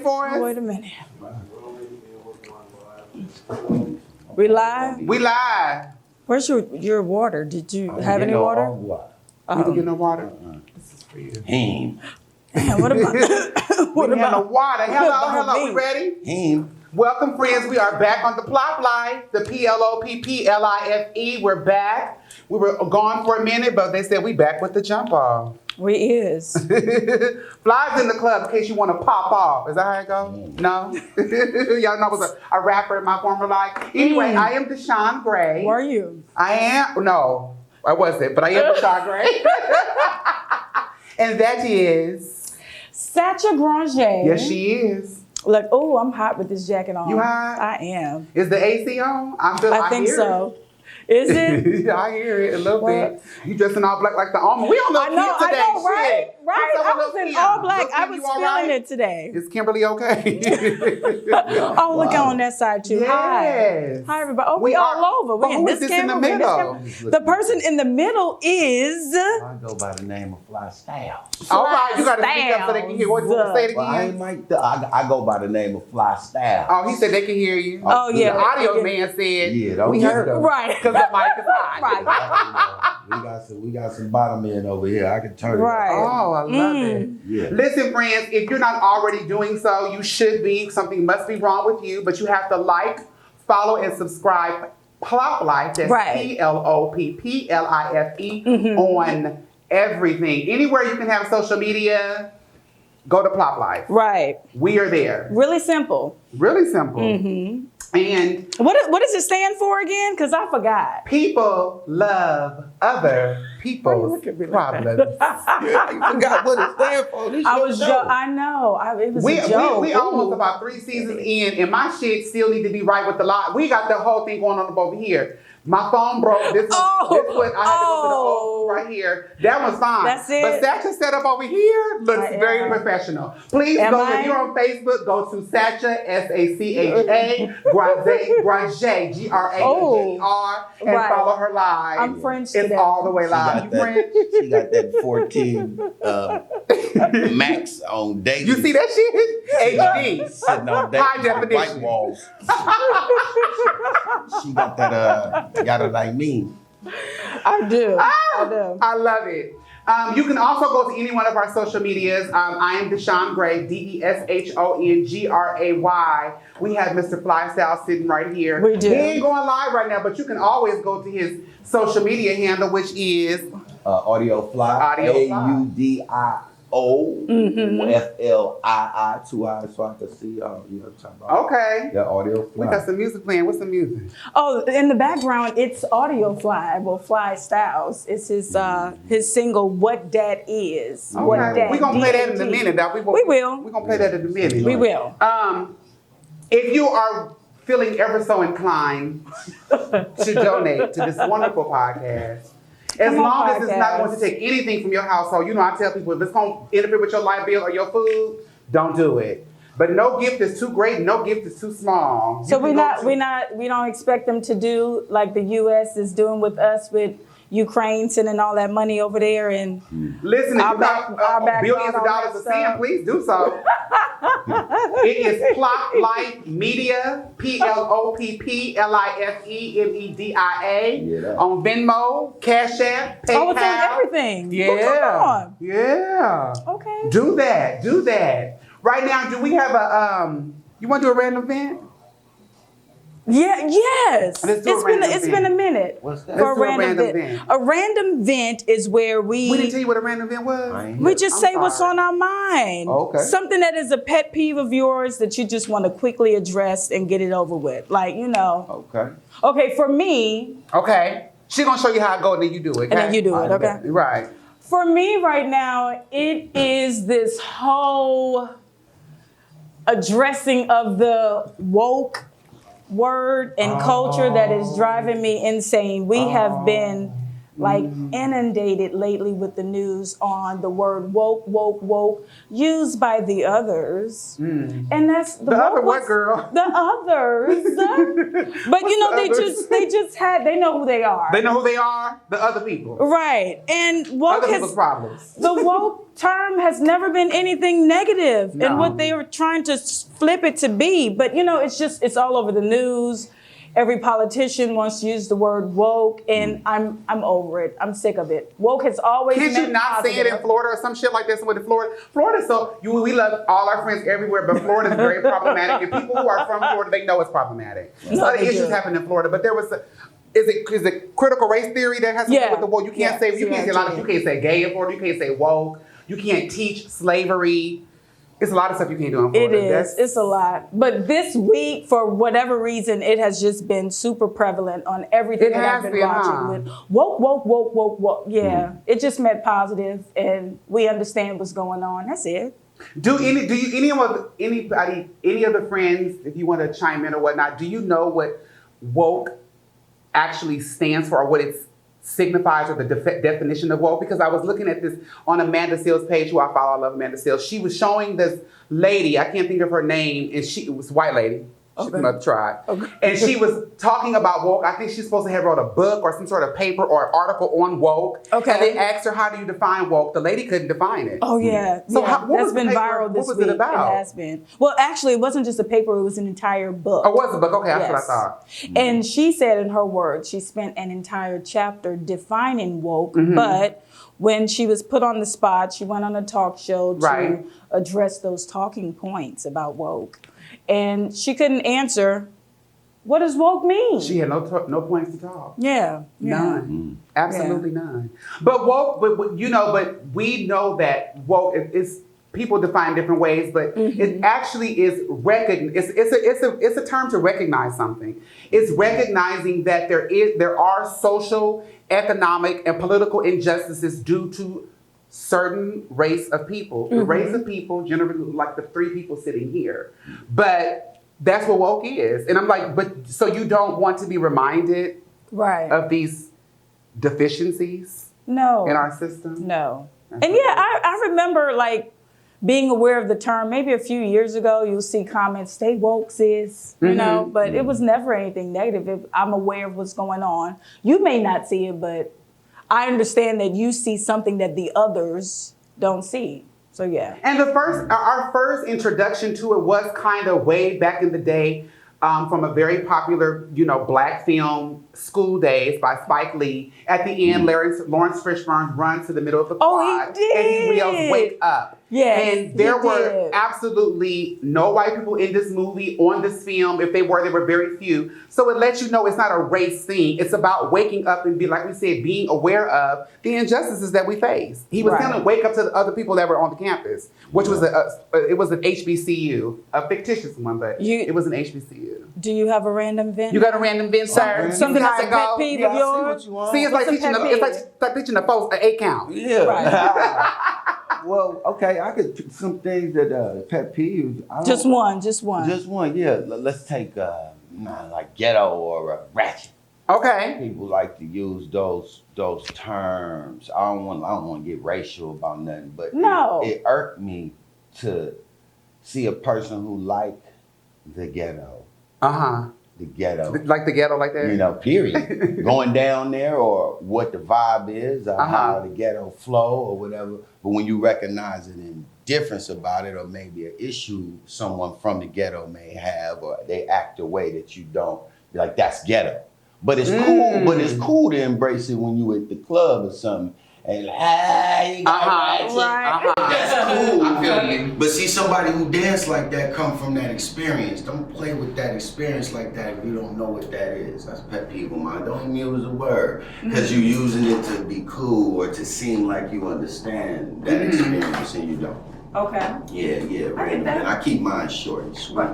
for us? Oh, wait a minute. We live? We live. Where's your water? Did you have any water? You didn't get no water? This is for you. Him. Man, what about We didn't have no water. Hello. We ready? Him. Welcome, friends. We are back on the Plopplife, the P.L.O.P.P. We're back. We were gone for a minute, but they said we back with the jump off. We is. Fly's in the club in case you want to pop off. Is that how it goes? No? Y'all know I was a rapper in my former life. Anyway, I am Deshon Gray. Were you? I wasn't, but I am Deshon Gray. And that is... Sacha Granger. Yes, she is. Look, oh, I'm hot with this jacket on. You hot? I am. Is the AC on? I think so. Is it? I hear it a little bit. You dressing all black like the almond. We don't know today. I know, right? Shit. Right. I was in all black. I was feeling it today. Is Kimberly okay? Oh, look on that side too. Yes. Hi, everybody. Oh, we all over. We in this camera. In the middle? The person in the middle is. I go by the name of Flii Stylez. All right, you got to speak up so they can hear. What you want to say it again? I go by the name of Flii Stylez. Oh, he said they can hear you. Oh, yeah. The audio man said. Yeah, we heard them. Right. Because the mic is hot. Right. We got some bottom end over here. I can turn it. Right. Oh, I love it. Yeah. Listen, friends, if you're not already doing so, you should be. Something must be wrong with you, but you have to like, follow, and subscribe Plopplife. That's P.L.O.P.P.L.I.F.E. on everything. Anywhere you can have social media, go to Plopplife. Right. We are there. Really simple. Really simple. Mm-hmm. And what does it stand for again? Because I forgot. people love other people's problems. You forgot what it stands for. I know. It was a joke. We almost about 3 seasons in, and my shit still need to be right with the lot. We got the whole thing going on up over here. My phone broke. This was I had to go to the old right here. That was fine. That's it. But Sacha's set up over here looks very professional. Please if you're on Facebook, go to Sacha, S-A-C-H-A, Granger, G-R-A-G-E-R, and follow her live. I'm French It's all the way live. You French? She got that 14 max on daily. You see that shit? HD. Sitting on High definition. White walls. She got that got it like me. I do. I love it. You can also go to any one of our social medias. I am Deshon Gray, D-E-S-H-O-N-G-R-A-Y. We have Mr. Flii Stylez sitting right here. We do. He ain't going live right now, but you can always go to his social media handle, which is Audio Flii. A-U-D-I-O F-L-I-I 2 eyes, so I can see you know what I'm talking about. Okay. Yeah, Audio Flii. We got some music playing. What's the music? Oh, in the background, it's Audio Fly. Well, Flii Stylez. It's his single, What Dat Is. Okay. What Dat We're going to play that in a minute. We will. We're going to play that in a minute. We will. If you are feeling ever so inclined to donate to this wonderful podcast, as long as it's not going to take anything from your household, you know, I tell people if it's going to interfere with your light bill or your food, don't do it. But no gift is too great, no gift is too small. So we don't expect them to do like the U.S. is doing with us with Ukraine sending all that money over there and listen, if you got billions of dollars to send, please do so. It is Plopplife Media, P-L-O-P-P-L-I-F-E-M-E-D-I-A on Venmo, Cash App, PayPal. Oh, it's on everything. Yeah. Well, come on. Yeah. Okay. Do that. Right now, do we have you want to do a random event? Yeah, yes. Let's do It's been a minute. What's that? For Let's do a random event. A random event is where We didn't tell you what a random event was? we just say what's on our mind. Okay. Something that is a pet peeve of yours that you just want to quickly address and get it over with. Like, you know. Okay. Okay, for me. Okay. She's going to show you how I go and then you do it. Okay? And then you do it, okay? Right. For me right now, it is this whole addressing of the woke word and culture that is driving me insane. We have been like inundated lately with the news on the word woke used by the others. And that's The other what, girl? The others. But you know, they know who they are. They know who they are? The other people. Right. And woke Other people's problems. the woke term has never been anything negative No. in what they were trying to flip it to be. But you know, it's all over the news. Every politician wants to use the word woke, and I'm over it. I'm sick of it. Woke has always Can't meant you not say it in Florida or some shit like this? With Florida, we love all our friends everywhere, but Florida is very problematic. And people who are from Florida, they know it's problematic. No, Other they issues do. happen in Florida, but there was. Is it critical race theory that has to do with the woke? You can't say you can't say gay in Florida. You can't say woke. You can't teach slavery. It's a lot of stuff you can't do in Florida. It is. It's a lot. But this week, for whatever reason, it has just been super prevalent on everything that I've been watching. With woke. Yeah, it just meant positive, and we understand what's going on. That's it. Any of the friends, if you want to chime in or whatnot, do you know what woke actually stands for, or what it signifies, or the definition of woke? Because I was looking at this on Amanda Seals' page, who I follow. I love Amanda Seals. She was showing this lady, I can't think of her name, and it was a white lady. She's from another tribe. Okay. And she was talking about woke. I think she's supposed to have wrote a book or some sort of paper or an article on woke. Okay. And they asked her, how do you define woke? The lady couldn't define it. Oh, yeah. So that's been viral this week. What was it about? It has been. Well, actually, it wasn't just a paper. It was an entire book. Oh, it was a book? Okay, that's what I thought. And she said in her words, she spent an entire chapter defining woke, Mm-hmm. but when she was put on the spot, she went on a talk show to Right. address those talking points about woke. And she couldn't answer, what does woke mean? She had no points to talk. Yeah. None. Absolutely none. But woke, but we know that woke is people define different ways, but it actually is it's a term to recognize something. It's recognizing that there are social, economic, and political injustices due to certain race of people. The race of people, generally like the three people sitting here. But that's what woke is. And I'm like, but so you don't want to be reminded of these deficiencies in our system? No. And I remember like being aware of the term. Maybe a few years ago, you'll see comments, stay woke, sis, you know, but it was never anything negative. I'm aware of what's going on. You may not see it, but I understand that you see something that the others don't see. So yeah. And our first introduction to it was kind of way back in the day, from a very popular, black film, School Days by Spike Lee. At the end, Lawrence Fishburne runs to the middle of the quad. He did. And he yells, "Wake up." Yes, and there were absolutely no white people in this movie, on this film. If they were very few. So it lets you know it's not a race thing. It's about waking up and like we said, being aware of the injustices that we face. He was telling wake up to the other people that were on the campus, which was it was an HBCU, a fictitious one, but it was an HBCU. Do you have a random vent? You got a random vent, sir? Something that's a pet peeve of yours? See, it's like teaching the folks an 8 count. Yeah. Right. Well, okay, I could pick some things that pet peeves. Just one. Just one, yeah. Let's take like ghetto or ratchet. Okay. People like to use those terms. I don't want to get racial about nothing, but it irked me to see a person who liked the ghetto. The ghetto. Like the ghetto like that? Period. Going down there, or what the vibe is, or how the ghetto flow or whatever. But when you recognize an indifference about it, or maybe an issue someone from the ghetto may have, or they act a way that you don't, you're like, that's ghetto. But it's cool. But it's cool to embrace it when you at the club or something. And like, you got that's cool. I feel you. But see, somebody who dance like that come from that experience. Don't play with that experience like that if you don't know what that is. That's a pet peeve of mine. Don't even use a word, because you're using it to be cool or to seem like you understand that experience and you don't. Okay. Yeah, random. And I keep mine short and sweet.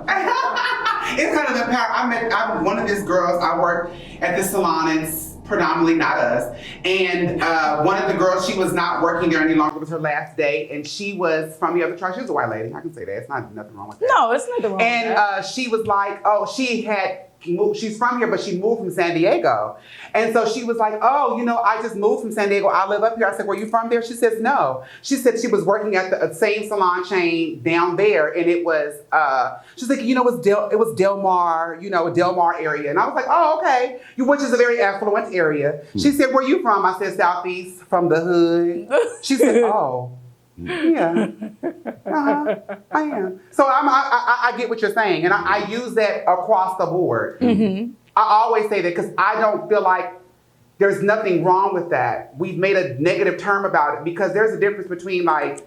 It's kind of the power. I'm one of these girls. I work at the salon. It's predominantly not us. And one of the girls, she was not working there any longer. It was her last day. And she was from the other tribe. She was a white lady. I can say that. It's not nothing wrong with that. No, it's nothing wrong with that. And she was like, she had she's from here, but she moved from San Diego. And so she was like, oh, you know, I just moved from San Diego. I live up here. I said, were you from there? She says, no. She said she was working at the same salon chain down there. And it was, she's like, you know, it was Del Mar, you know, Del Mar area. And I was like, oh, okay. Which is a very affluent area. She said, where you from? I said, Southeast, from the hood. She said, oh. Yeah, I am. So I get what you're saying, and I use that across the board. Mm-hmm. I always say that because I don't feel like there's nothing wrong with that. We've made a negative term about it because there's a difference between like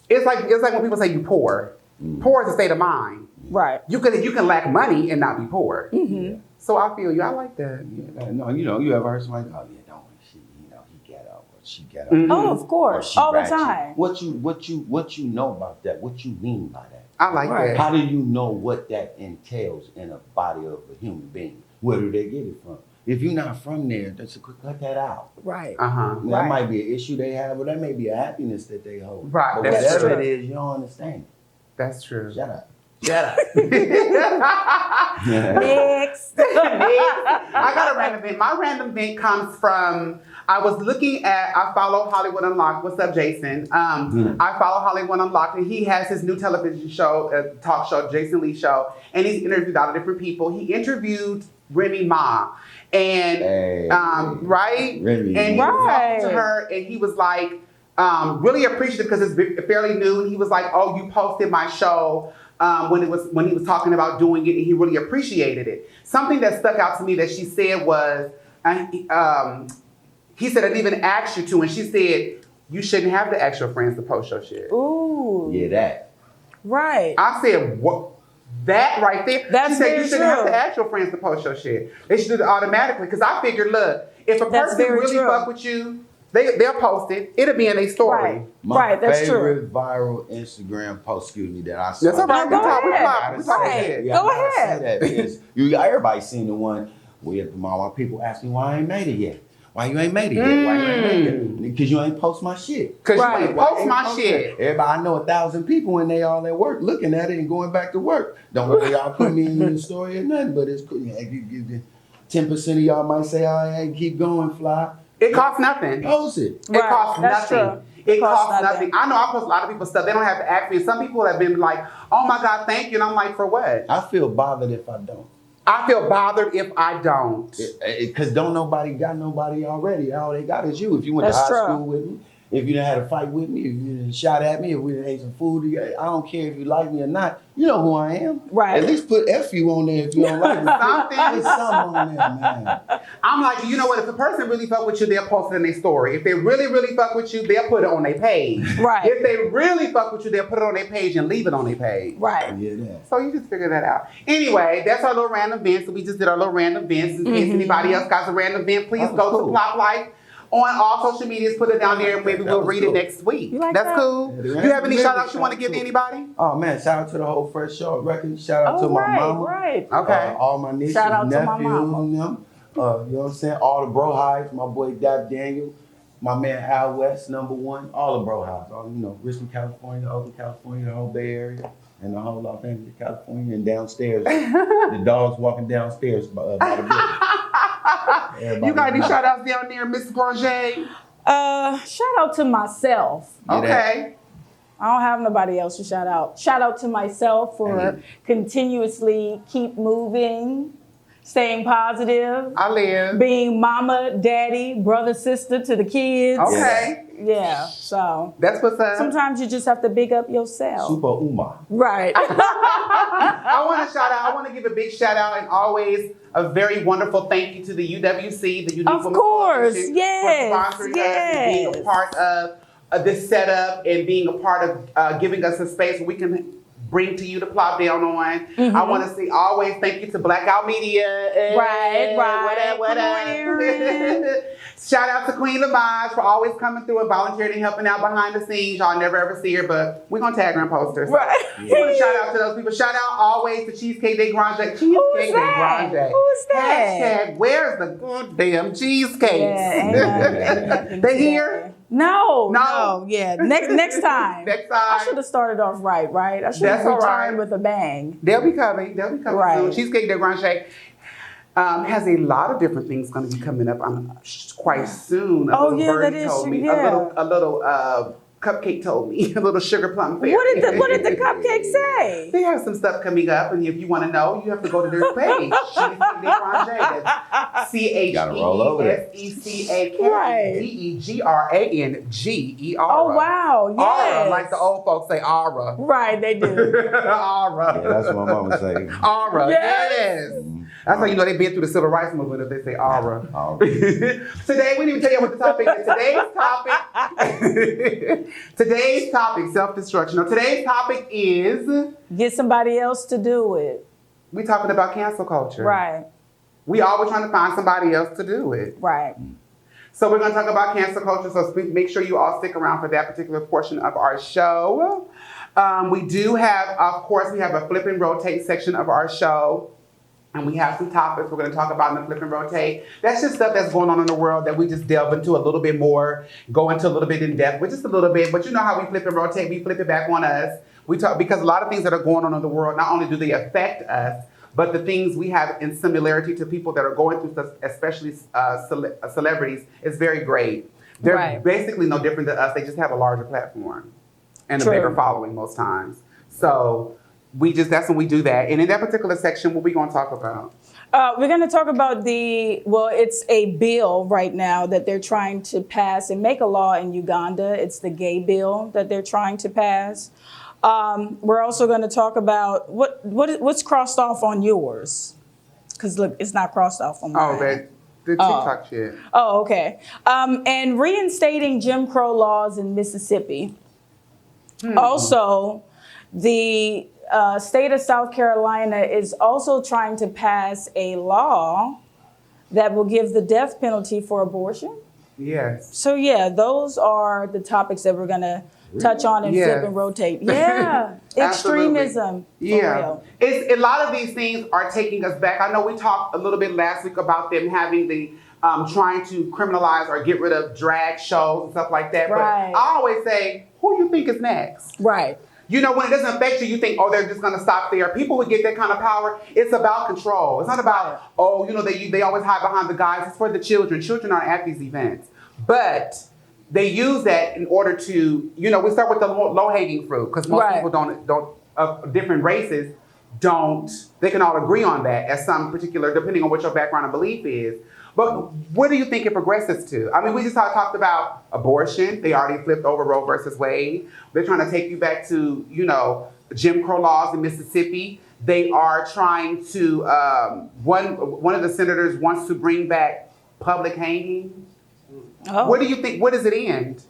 it's like when people say you poor. Poor is a state of mind. Right. You can lack money and not be poor. Mm-hmm. So I feel you. I like that. Yeah, no, you know, you ever heard somebody go, oh yeah, don't she, you know, he ghetto or she ghetto. Mm-hmm. Oh, of course, all the time. What you know about that? What you mean by that? I like that. How do you know what that entails in a body of a human being? Where do they get it from? If you're not from there, that's cut that out. Right. That might be an issue they have, or that may be a happiness that they hold. Right. But That's whatever true. it is, you don't understand it. That's true. Shut up. Shut up. Next. I got a random vent. My random vent comes from, I follow Hollywood Unlocked. What's up, Jason? I follow Hollywood Unlocked, and he has his new television show, talk show, Jason Lee Show, and he's interviewed a lot of different people. He interviewed Remy Ma, and right? Remy. And he was talking to her, and he was like, really appreciative because it's fairly new. He was like, "Oh, you posted my show." When he was talking about doing it, and he really appreciated it. Something that stuck out to me that she said was, he said, I didn't even ask you to, and she said, you shouldn't have to ask your friends to post your shit. Ooh. Yeah, that. Right. I said, what? That right there? That's she said, very you shouldn't have true. to ask your friends to post your shit. They should do it automatically, because I figured, look, if a That's person very really true. fuck with you, they'll post it. It'll be in their story. Right. My That's true. favorite viral Instagram post, that I saw. That's all right. No, go We ahead. talk Right. shit. Go I gotta ahead. say that because everybody seen the one where my people ask me why I ain't made it yet. Why you ain't made it yet? Why you ain't made it yet? Because you ain't post my shit. Because Right. you ain't Why post ain't my post shit. it? Everybody, I know 1,000 people when they all at work looking at it and going back to work. Don't know y'all put me in the story or nothing, but it's cool. 10% of y'all might say, oh, hey, keep going, Fly. It costs nothing. Post it. It Right, costs that's nothing. true. It costs Costs nothing. nothing. I know I post a lot of people's stuff. They don't have to ask me. And some people have been like, oh my God, thank you. And I'm like, for what? I feel bothered if I don't. I feel bothered if I don't. Because don't nobody got nobody already. All they got is you. If you went That's to high true. school with me, if you done had a fight with me, if you done shot at me, if we done ate some food together, I don't care if you like me or not. You know who I am. Right. At least put F you on there if you don't like me. Something. Put something on there, man. I'm like, you know what? If a person really fuck with you, they'll post it in their story. If they really, really fuck with you, they'll put it on their page. Right. If they really fuck with you, they'll put it on their page and leave it on their page. Right. Yeah, that. So you just figure that out. Anyway, that's our little random event. So we just did our little random events. In case anybody else got a random event, please Oh, go cool. to Plopplife on all social medias. Put it down there, and maybe That we'll was read cool. it next week. You like That's that? cool. Yeah, the You have any random shout outs you want to event give to sounds anybody? Oh man, shout out to the whole Fresh Short Record. Shout out to my mama. Right. Okay. All my nieces, Shout out to my nephews, mama. and them. You know what I'm saying? All the bro hides, my boy Dap Daniel, my man Al West, #1, all the bro hides. All, Richmond, California, Oakland, California, the whole Bay Area, and the whole Los Angeles, California, and downstairs. The dogs walking downstairs by the building. Everybody You got any knows. shout outs down there, Mrs. Granger? Shout out to myself. Yeah, Okay. I don't have nobody else to shout out. Shout out to myself for continuously keep moving, staying positive, I live. being mama, daddy, brother, sister to the kids. Okay. Yeah. So That's what's up. sometimes you just have to big up yourself. Super Uma. Right. I want to shout out. I want to give a big shout out and always a very wonderful thank you to the UWC, the Unique Of Women's course, Coalition, yes, for sponsoring us and being a yes. part of this setup and being a part of giving us a space where we can bring to you the Plopp down on. I want to say always thank you to Blackout Media. Right. What Come on, Erin. up? Shout out to Queen Lamaj for always coming through and volunteering and helping out behind the scenes. Y'all never ever see her, but we're going to tag her in posters. Right. I want to shout out to those people. Shout out always to Cheesecake de Granger. Cheesecake de that? Granger. Who is that? Hashtag, where's the goddamn cheesecakes? Yeah, They here? No. Yeah. Next time. Next I should time. have started off right? I should That's have all right. returned with a bang. They'll be coming. Right. Soon. Cheesecake de Granger. Has a lot of different things going to be coming up. Quite soon. A Oh, little yeah, birdie that is told me. yeah. A little cupcake told me. A little sugar plum fairy. What did the cupcake say? They have some stuff coming up, and if you want to know, you have to go to their page. Granger. That's Gotta roll over there. CHESECAKDEGRANGER. Oh wow, yes. Aura, like the old folks say, aura. Right, they do. Aura. Yeah, that's what my mama say. Aura, Yes. yes. That's how you know they've been through the civil rights movement if they say aura. Aura. Today, we didn't even tell you what the topic is. Today's topic, self-destruction. Now, today's topic is, Get somebody else to do it. we talking about cancel culture. Right, We always trying to find somebody else to do it. right. So we're going to talk about cancel culture. So make sure you all stick around for that particular portion of our show. We do have, of course, we have a flip and rotate section of our show. And we have some topics we're going to talk about in the flip and rotate. That's just stuff that's going on in the world that we just delve into a little bit more, go into a little bit in depth, with just a little bit. But you know how we flip and rotate, we flip it back on us. We talk because a lot of things that are going on in the world, not only do they affect us, but the things we have in similarity to people that are going through stuff, especially celebrities, is very great. They're Right. basically no different than us. They just have a larger platform and True. a bigger following most times. So that's when we do that. And in that particular section, what we going to talk about? We're going to talk about it's a bill right now that they're trying to pass and make a law in Uganda. It's the gay bill that they're trying to pass. We're also going to talk about what's crossed off on yours. Because look, it's not crossed off on mine. Oh, the TikTok shit. Oh, okay. And reinstating Jim Crow laws in Mississippi. Also, the state of South Carolina is also trying to pass a law that will give the death penalty for abortion. Yes. So yeah, those are the topics that we're gonna touch on and Yes. flip and rotate. Yeah, extremism. For Yeah. real. It's a lot of these things are taking us back. I know we talked a little bit last week about them having the trying to criminalize or get rid of drag shows and stuff like that. Right. But I always say, who you think is next? Right. You know, when it doesn't affect you, you think, oh, they're just going to stop there. People who get that kind of power, it's about control. It's not about, oh, you know, they always hide behind the guys. It's for the children. Children aren't at these events. But they use that in order to, you know, we start with the low-hanging fruit because most Right. people don't of different races they can all agree on that as some particular, depending on what your background and belief is. But where do you think it progresses to? I mean, we just talked about abortion. They already flipped over Roe versus Wade. They're trying to take you back to, you know, Jim Crow laws in Mississippi. They are trying to, one of the senators wants to bring back public hanging. Oh. What do you think, where does it end?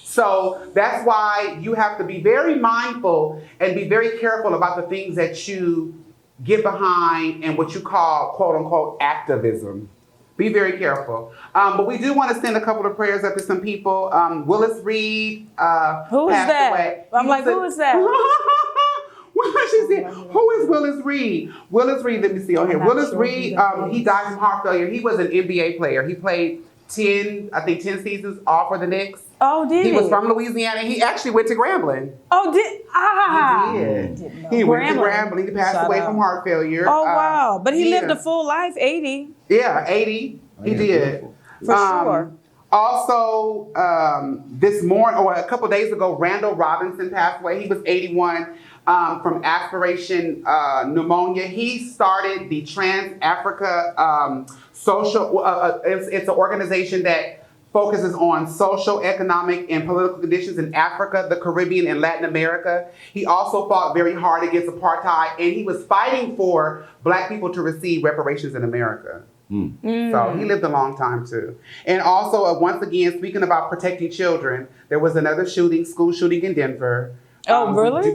So that's why you have to be very mindful and be very careful about the things that you get behind and what you call, quote unquote, activism. Be very careful. But we do want to send a couple of prayers up to some people. Willis Reed Who is passed that? away. I'm like, who is that? She said, who is Willis Reed? Willis Reed, let me see on here. I'm not Willis sure Reed, he died from heart failure. He was an NBA player. He played 10 seasons all for the Knicks. Oh, did he? He was from Louisiana. He actually went to Grambling. Oh, He did. didn't know. He went to Grambling. Grambling. He passed Shout away out. from heart failure. Oh, wow. But he lived yeah. a full life, 80. Yeah, 80. He yeah, did. beautiful. For sure. Also, this morning, or a couple days ago, Randall Robinson passed away. He was 81 from aspiration pneumonia. He started the Trans Africa Social. It's an organization that focuses on social, economic, and political conditions in Africa, the Caribbean, and Latin America. He also fought very hard against apartheid, and he was fighting for Black people to receive reparations in America. So he lived a long time too. And also, once again, speaking about protecting children, there was another school shooting in Denver. Oh, really?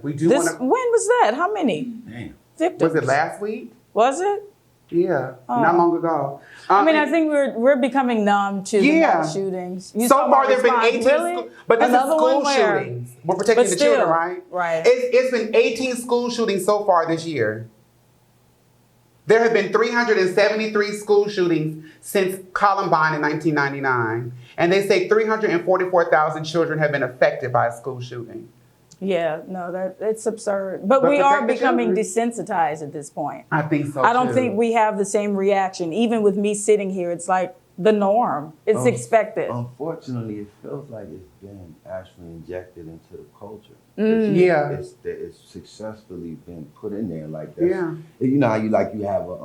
We do When want to. was that? How many Damn. victims? Was it last week? Was it? Yeah, Oh. not long ago. I mean, I think we're becoming numb to the Yeah. mass shootings. You So talking far, about there have been 18 response- really? school, but this Another is school one where- shootings. We're protecting But the still, children, right? right. It's been 18 school shootings so far this year. There have been 373 school shootings since Columbine in 1999. And they say 344,000 children have been affected by a school shooting. Yeah, no, it's absurd. But we protect are the becoming children. desensitized at this point. I think so. I don't too. think we have the same reaction. Even with me sitting here, it's like the norm. It's expected. Unfortunately, it feels like it's been actually injected into the culture. Yeah. It's successfully been put in there like that. Yeah. You know how you have a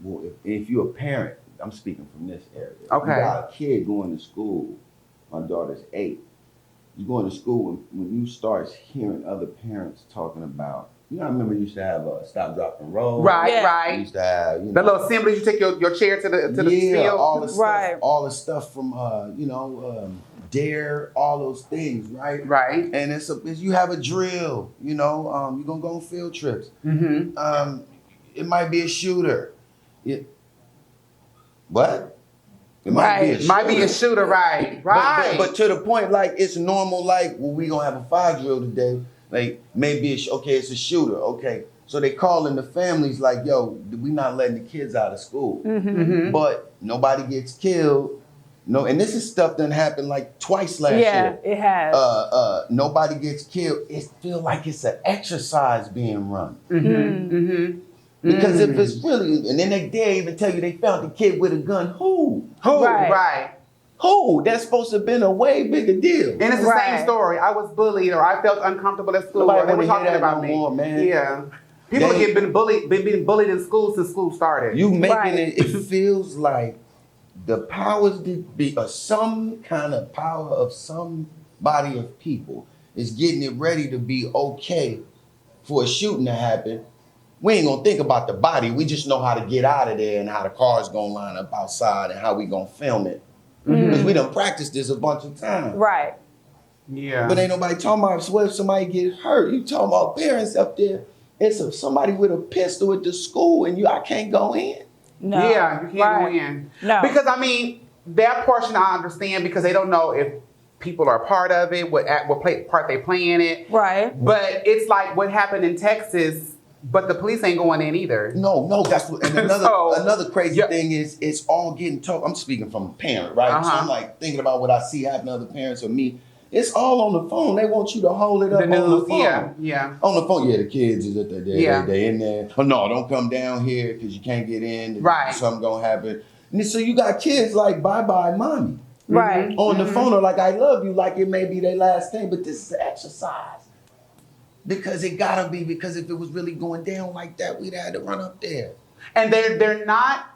well, if you're a parent, I'm speaking from this area. Okay. You got a kid going to school. My daughter's 8. You going to school when you start hearing other parents talking about. You know, I remember you used to have a stop, drop, and roll. Right, Yeah. You right. used to have The little assemblies, you take your chair to the field. all the stuff, Right. all the stuff from Dare, all those things, right? Right. And it's you have a drill, you're gonna go on field trips. Mm-hmm. It might be a shooter. What? It Might be a shooter, right? Right. But to the point, like it's normal. Like, well, we gonna have a fire drill today. Like maybe it's a shooter. Okay, so they calling the families like, yo, we not letting the kids out of school, Mm-hmm. but nobody gets killed. No, and this is stuff that happened like twice last Yeah, year. it has. Nobody gets killed. It feels like it's an exercise being run. Mm-hmm. Mm-hmm. Because if it's really, and then they dare even tell you they found the kid with a gun. Who? Right. Right. Who? That's supposed to have been a way bigger deal. And it's the Right. same story. I was bullied, or I felt uncomfortable at school, Nobody or they were wanna hear talking that about no me. more, man. Yeah. People They- have been being bullied in school since school started. You making Right. it feels like the powers that be, or some kind of power of some body of people is getting it ready to be okay for a shooting to happen. We ain't gonna think about the body. We just know how to get out of there and how the car's gonna line up outside and how we gonna film it. Because we done practiced this a bunch of times. Right. Yeah. But ain't nobody talking about if somebody get hurt. You talking about parents up there. It's somebody with a pistol at the school and I can't go in. No. Yeah, you can't Right. go in. No. Because I mean, that portion I understand because they don't know if people are part of it, what part they play in it. Right. But it's like what happened in Texas, but the police ain't going in either. No, that's what, and another So, another crazy yeah. thing is it's all getting talked. I'm speaking from a parent, right? So Uh-huh. I'm like thinking about what I see happen to other parents or me. It's all on the phone. They want you to hold it up The on the news, phone. yeah. On the phone, yeah, the kids is at Yeah. they in there. Oh no, don't come down here because you can't get in. Right. Something gonna happen. And so you got kids like bye mommy Right. on the phone or like I love you, like it may be their last thing, but this is an exercise. Because it gotta be, because if it was really going down like that, we'd had to run up there. And they're not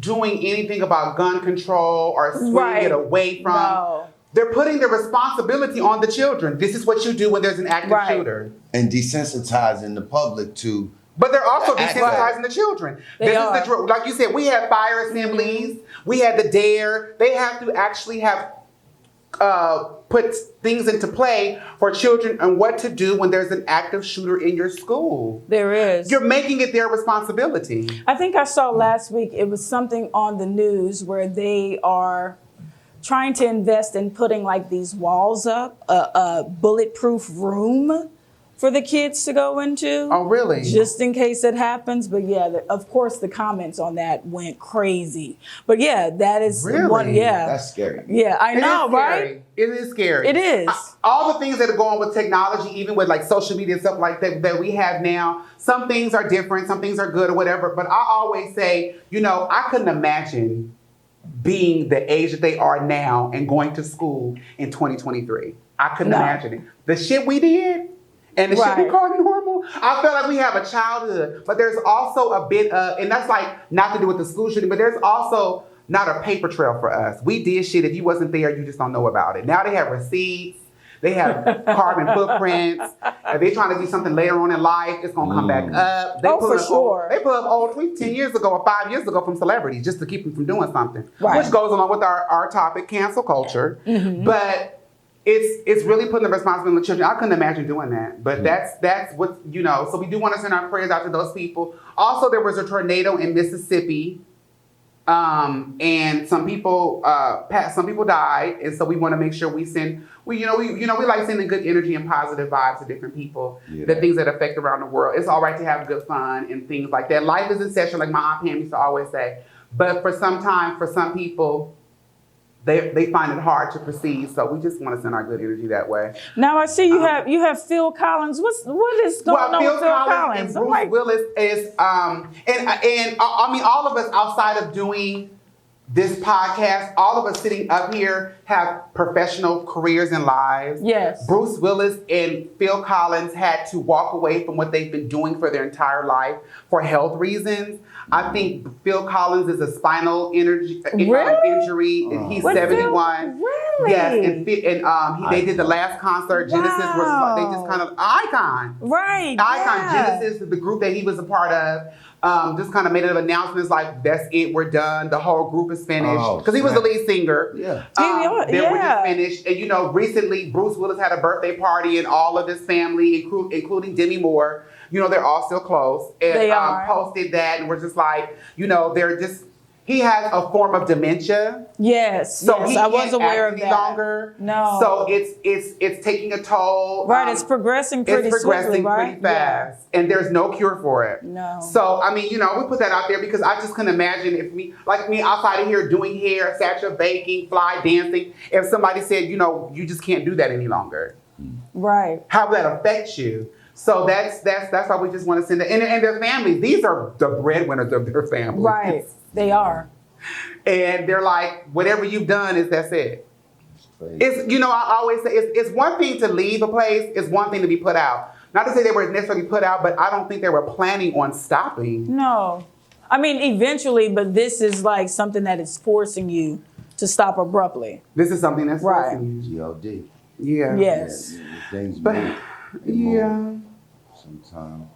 doing anything about gun control or swinging Right. it away from. No. They're putting the responsibility on the children. This is what you do when there's an active Right. shooter. And desensitizing the public to But they're also Right. desensitizing the children. They This are. is like you said, we had fire assemblies, we had the DARE. They have to actually have put things into play for children and what to do when there's an active shooter in your school. There is. You're making it their responsibility. I think I saw last week it was something on the news where they are trying to invest in putting like these walls up, a bulletproof room for the kids to go into. Oh, really? Just in case it happens. But yeah, of course the comments on that went crazy. But yeah, that is Really? one. Yeah, that's scary. yeah, I It know, is right? scary. It is scary. It is. All the things that are going with technology, even with like social media and stuff like that we have now, some things are different, some things are good or whatever. But I always say, I couldn't imagine being the age that they are now and going to school in 2023. I couldn't No. imagine it. The shit we did and the shit we Right. call normal, I feel like we have a childhood, but there's also a bit of, and that's like not to do with the school shooting, but there's also not a paper trail for us. We did shit. If you wasn't there, you just don't know about it. Now they have receipts. They have carbon footprints. If they're trying to do something later on in life, it's gonna come back up. They Oh, pull for up sure. They put up old tweets 10 years ago or 5 years ago from celebrities just to keep them from doing something. Right. Which goes along with our topic, cancel culture. Mm-hmm. But it's really putting the responsibility on the children. I couldn't imagine doing that. But that's what, so we do want to send our prayers out to those people. Also, there was a tornado in Mississippi. And some people died, and so we want to make sure we send. We like sending good energy and positive vibes to different people. Yeah. The things that affect around the world. It's all right to have good fun and things like that. Life is in session, like my Aunt Pam used to always say. But for some people, they find it hard to proceed. So we just want to send our good energy that way. Now I see you have Phil Collins. What is going on with Phil Collins? And Bruce Willis is and I mean all of us outside of doing this podcast, all of us sitting up here have professional careers and lives. Yes. Bruce Willis and Phil Collins had to walk away from what they've been doing for their entire life for health reasons. I think Phil Collins is a spinal injury. He's 71. Really? Yes, and they did the last concert. Genesis was they just kind of icon. Right. Icon. Yeah. Genesis is the group that he was a part of. Just kind of made an announcement like, that's it, we're done. The whole group is finished. Because he was the lead singer. Yeah. We're just finished. And recently Bruce Willis had a birthday party and all of his family, including Demi Moore, they're all still close. And They are. Posted that and we're just like, he has a form of dementia. Yes. So yes, he I can't was aware act of any that. longer. No. So it's taking a toll. Right, it's progressing pretty swiftly, right? Pretty fast, and there's no cure for it. No. So I mean, we put that out there because I just couldn't imagine if me outside of here doing hair, Sacha baking, fly dancing. If somebody said, you just can't do that any longer. Right. How would that affect you? So that's why we just want to send it. And their families. These are the breadwinners of their families. Right. They are. And they're like, whatever you've done that's it. It's, I always say it's one thing to leave a place, it's one thing to be put out. Not to say they were necessarily put out, but I don't think they were planning on stopping. No. I mean, eventually, but this is like something that is forcing you to stop abruptly. This is something that's Right. forcing you. G.O.D. Yeah. Yes. Things But move. They yeah. move sometimes.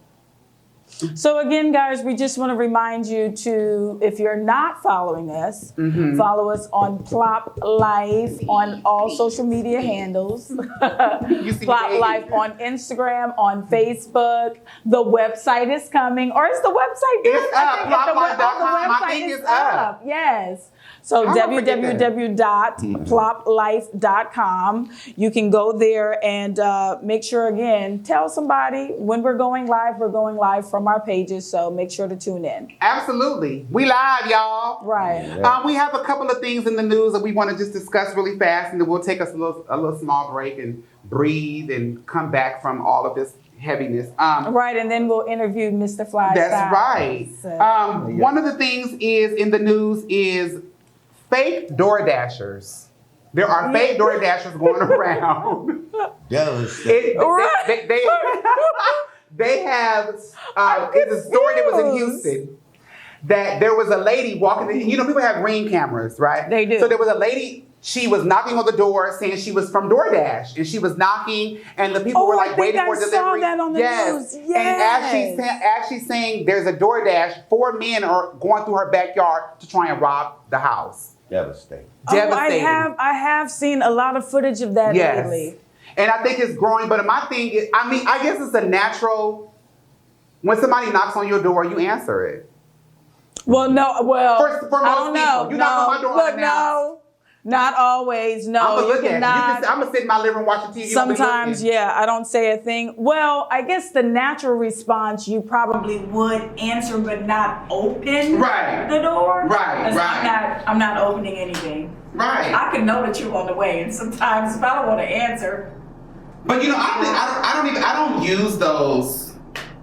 So again, guys, we just want to remind you to, if you're not following us, follow us on Plopplife on all social media handles. Plopplife on Instagram, on Facebook. The website is coming, or is the website? It's I up. think the Plopplife.com. I website think is it's up. Yes. So How do I forget that? www.plopplife.com. You can go there and make sure, again, tell somebody when we're going live from our pages. So make sure to tune in. Absolutely. We live, y'all. Right. We have a couple of things in the news that we want to just discuss really fast, and then we'll take us a little small break and breathe and come back from all of this heaviness. Right, and then we'll interview Mr. Flii Stylez. That's right. One of the things in the news is fake door dashers. There are fake door dashers going around. Devastating. They have, it's a story that was in Houston, that there was a lady walking, people have Ring cameras, right? They do. So there was a lady, she was knocking on the door saying she was from DoorDash, and she was knocking, and the people were like waiting for delivery. I saw that on the news. Yes. And as she's saying there's a DoorDash, 4 men are going through her backyard to try and rob the house. Devastating. Devastating. I have seen a lot of footage of that lately. And I think it's growing, but my thing is, I guess it's a natural, when somebody knocks on your door, you answer it. Well, no, For most I don't know. people. You knock on my door Look, no, not always. No, I'm gonna look you at cannot. you. I'm gonna sit in my living room watching TV. Sometimes, I don't say a thing. Well, I guess the natural response, you probably would answer but not open the door. Right. 'Cause I'm not opening anything. Right. I can know that you're on the way, and sometimes if I don't want to answer, But I don't use those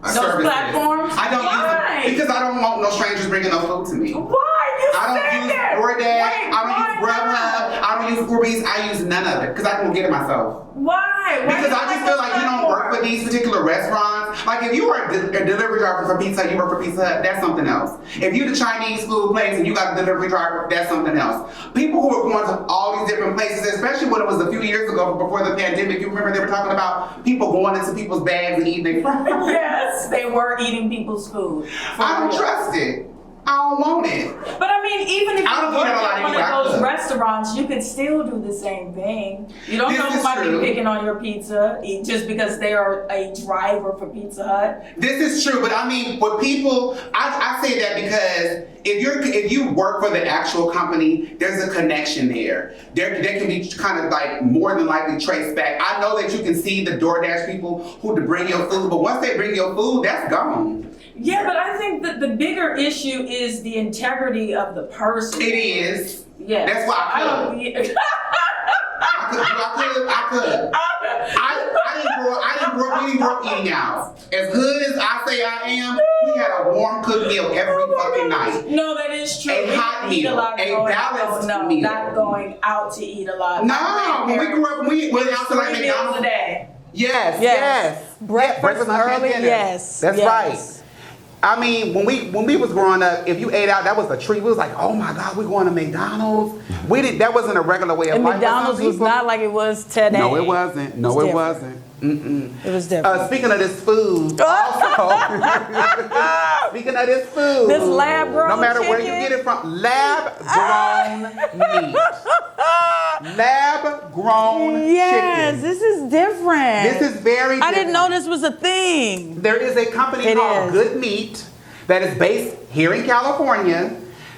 services. platforms. I don't use them because I don't want no strangers bringing no food to me. Why? I don't use DoorDash. I don't use Grubhub. I don't use Uber Eats. I use none of it because I can get it myself. Why? Because I just feel like you don't work for these particular restaurants. Like if you are a delivery driver for Pizza Hut, you work for Pizza Hut, that's something else. If you're the Chinese food place and you got a delivery driver, that's something else. People who are going to all these different places, especially when it was a few years ago before the pandemic, you remember they were talking about people going into people's bags and eating their food. Yes, they were eating people's food. I don't trust it. I don't want it. But I mean, even if you I don't work eat a lot at one anyway, I of those could. restaurants, you could still do the same thing. You don't This know is who might true. be picking on your pizza just because they are a driver for Pizza Hut. This is true, but I mean, for people, I say that because if you work for the actual company, there's a connection there. There can be kind of like more than likely traced back. I know that you can see the DoorDash people who to bring your food, but once they bring your food, that's gone. Yeah, but I think that the bigger issue is the integrity of the person. It is. Yes. That's why I could. I could. I didn't grow up eating out. As good as I say I am, we had a warm cooked meal every fucking night. No, that is true. A We hot didn't eat meal, lot a going balanced out. meal. Not going out to eat a lot. No, when we grew up, we went out to like 3 meals McDonald's. a day. Yes. Breakfast lunch, and early, dinner. yes. That's yes. right. I mean, when we was growing up, if you ate out, that was a treat. We was like, oh my God, we're going to McDonald's. We didn't. That wasn't a regular way of And life. McDonald's was not like it was today. No, it wasn't. No, it different. wasn't. Mm-mm. It was different. Speaking of this food, also, speaking of this food, This lab-grown no matter where you chicken? get it from, lab-grown meat, lab-grown Yes, chicken. this is different. This is very different. I didn't know this was a thing. There is a company It called is. Good Meat that is based here in California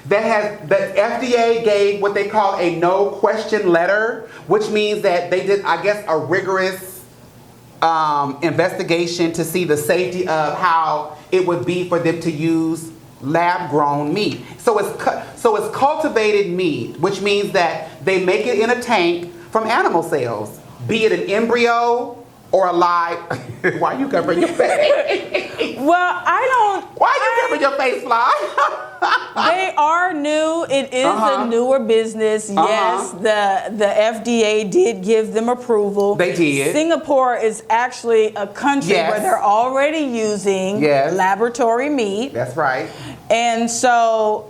that has, the FDA gave what they call a no question letter, which means that they did, I guess, a rigorous investigation to see the safety of how it would be for them to use lab-grown meat. So it's cultivated meat, which means that they make it in a tank from animal cells, be it an embryo or a live. Why you covering your face? Well, I don't. Why you covering your face, Fly? They are new. It is a newer business. Yes, the FDA did give them approval. They did. Singapore is actually a country Yes. where they're already using Yes. laboratory meat. That's right. And so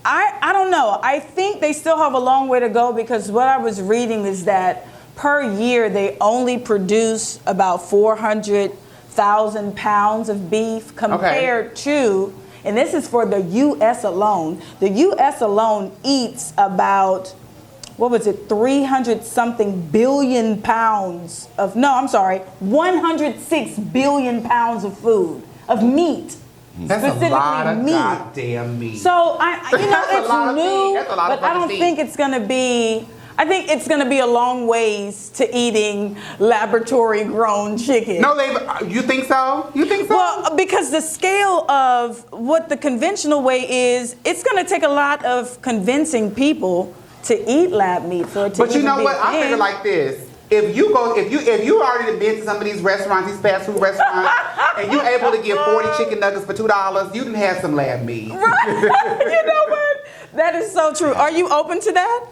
I don't know. I think they still have a long way to go because what I was reading is that per year they only produce about 400,000 pounds of beef compared to, and this is for the U.S. alone. The U.S. alone eats about, 300-something billion pounds of, 106 billion pounds of food, of meat. That's a Specifically lot of meat. goddamn meat. So That's a lot it's of new, meat. That's a lot of but I don't fucking think meat. it's gonna be. I think it's gonna be a long ways to eating laboratory grown chicken. No, you think so? You think so? Well, because the scale of what the conventional way is, it's gonna take a lot of convincing people to eat lab meat for it to But you even know be what? a I figure thing. like this. If you already been to some of these restaurants, these fast food restaurants, and you're able to get 40 chicken nuggets for $2, you can have some lab meat. Right. You know what? That is so true. Are you open to that?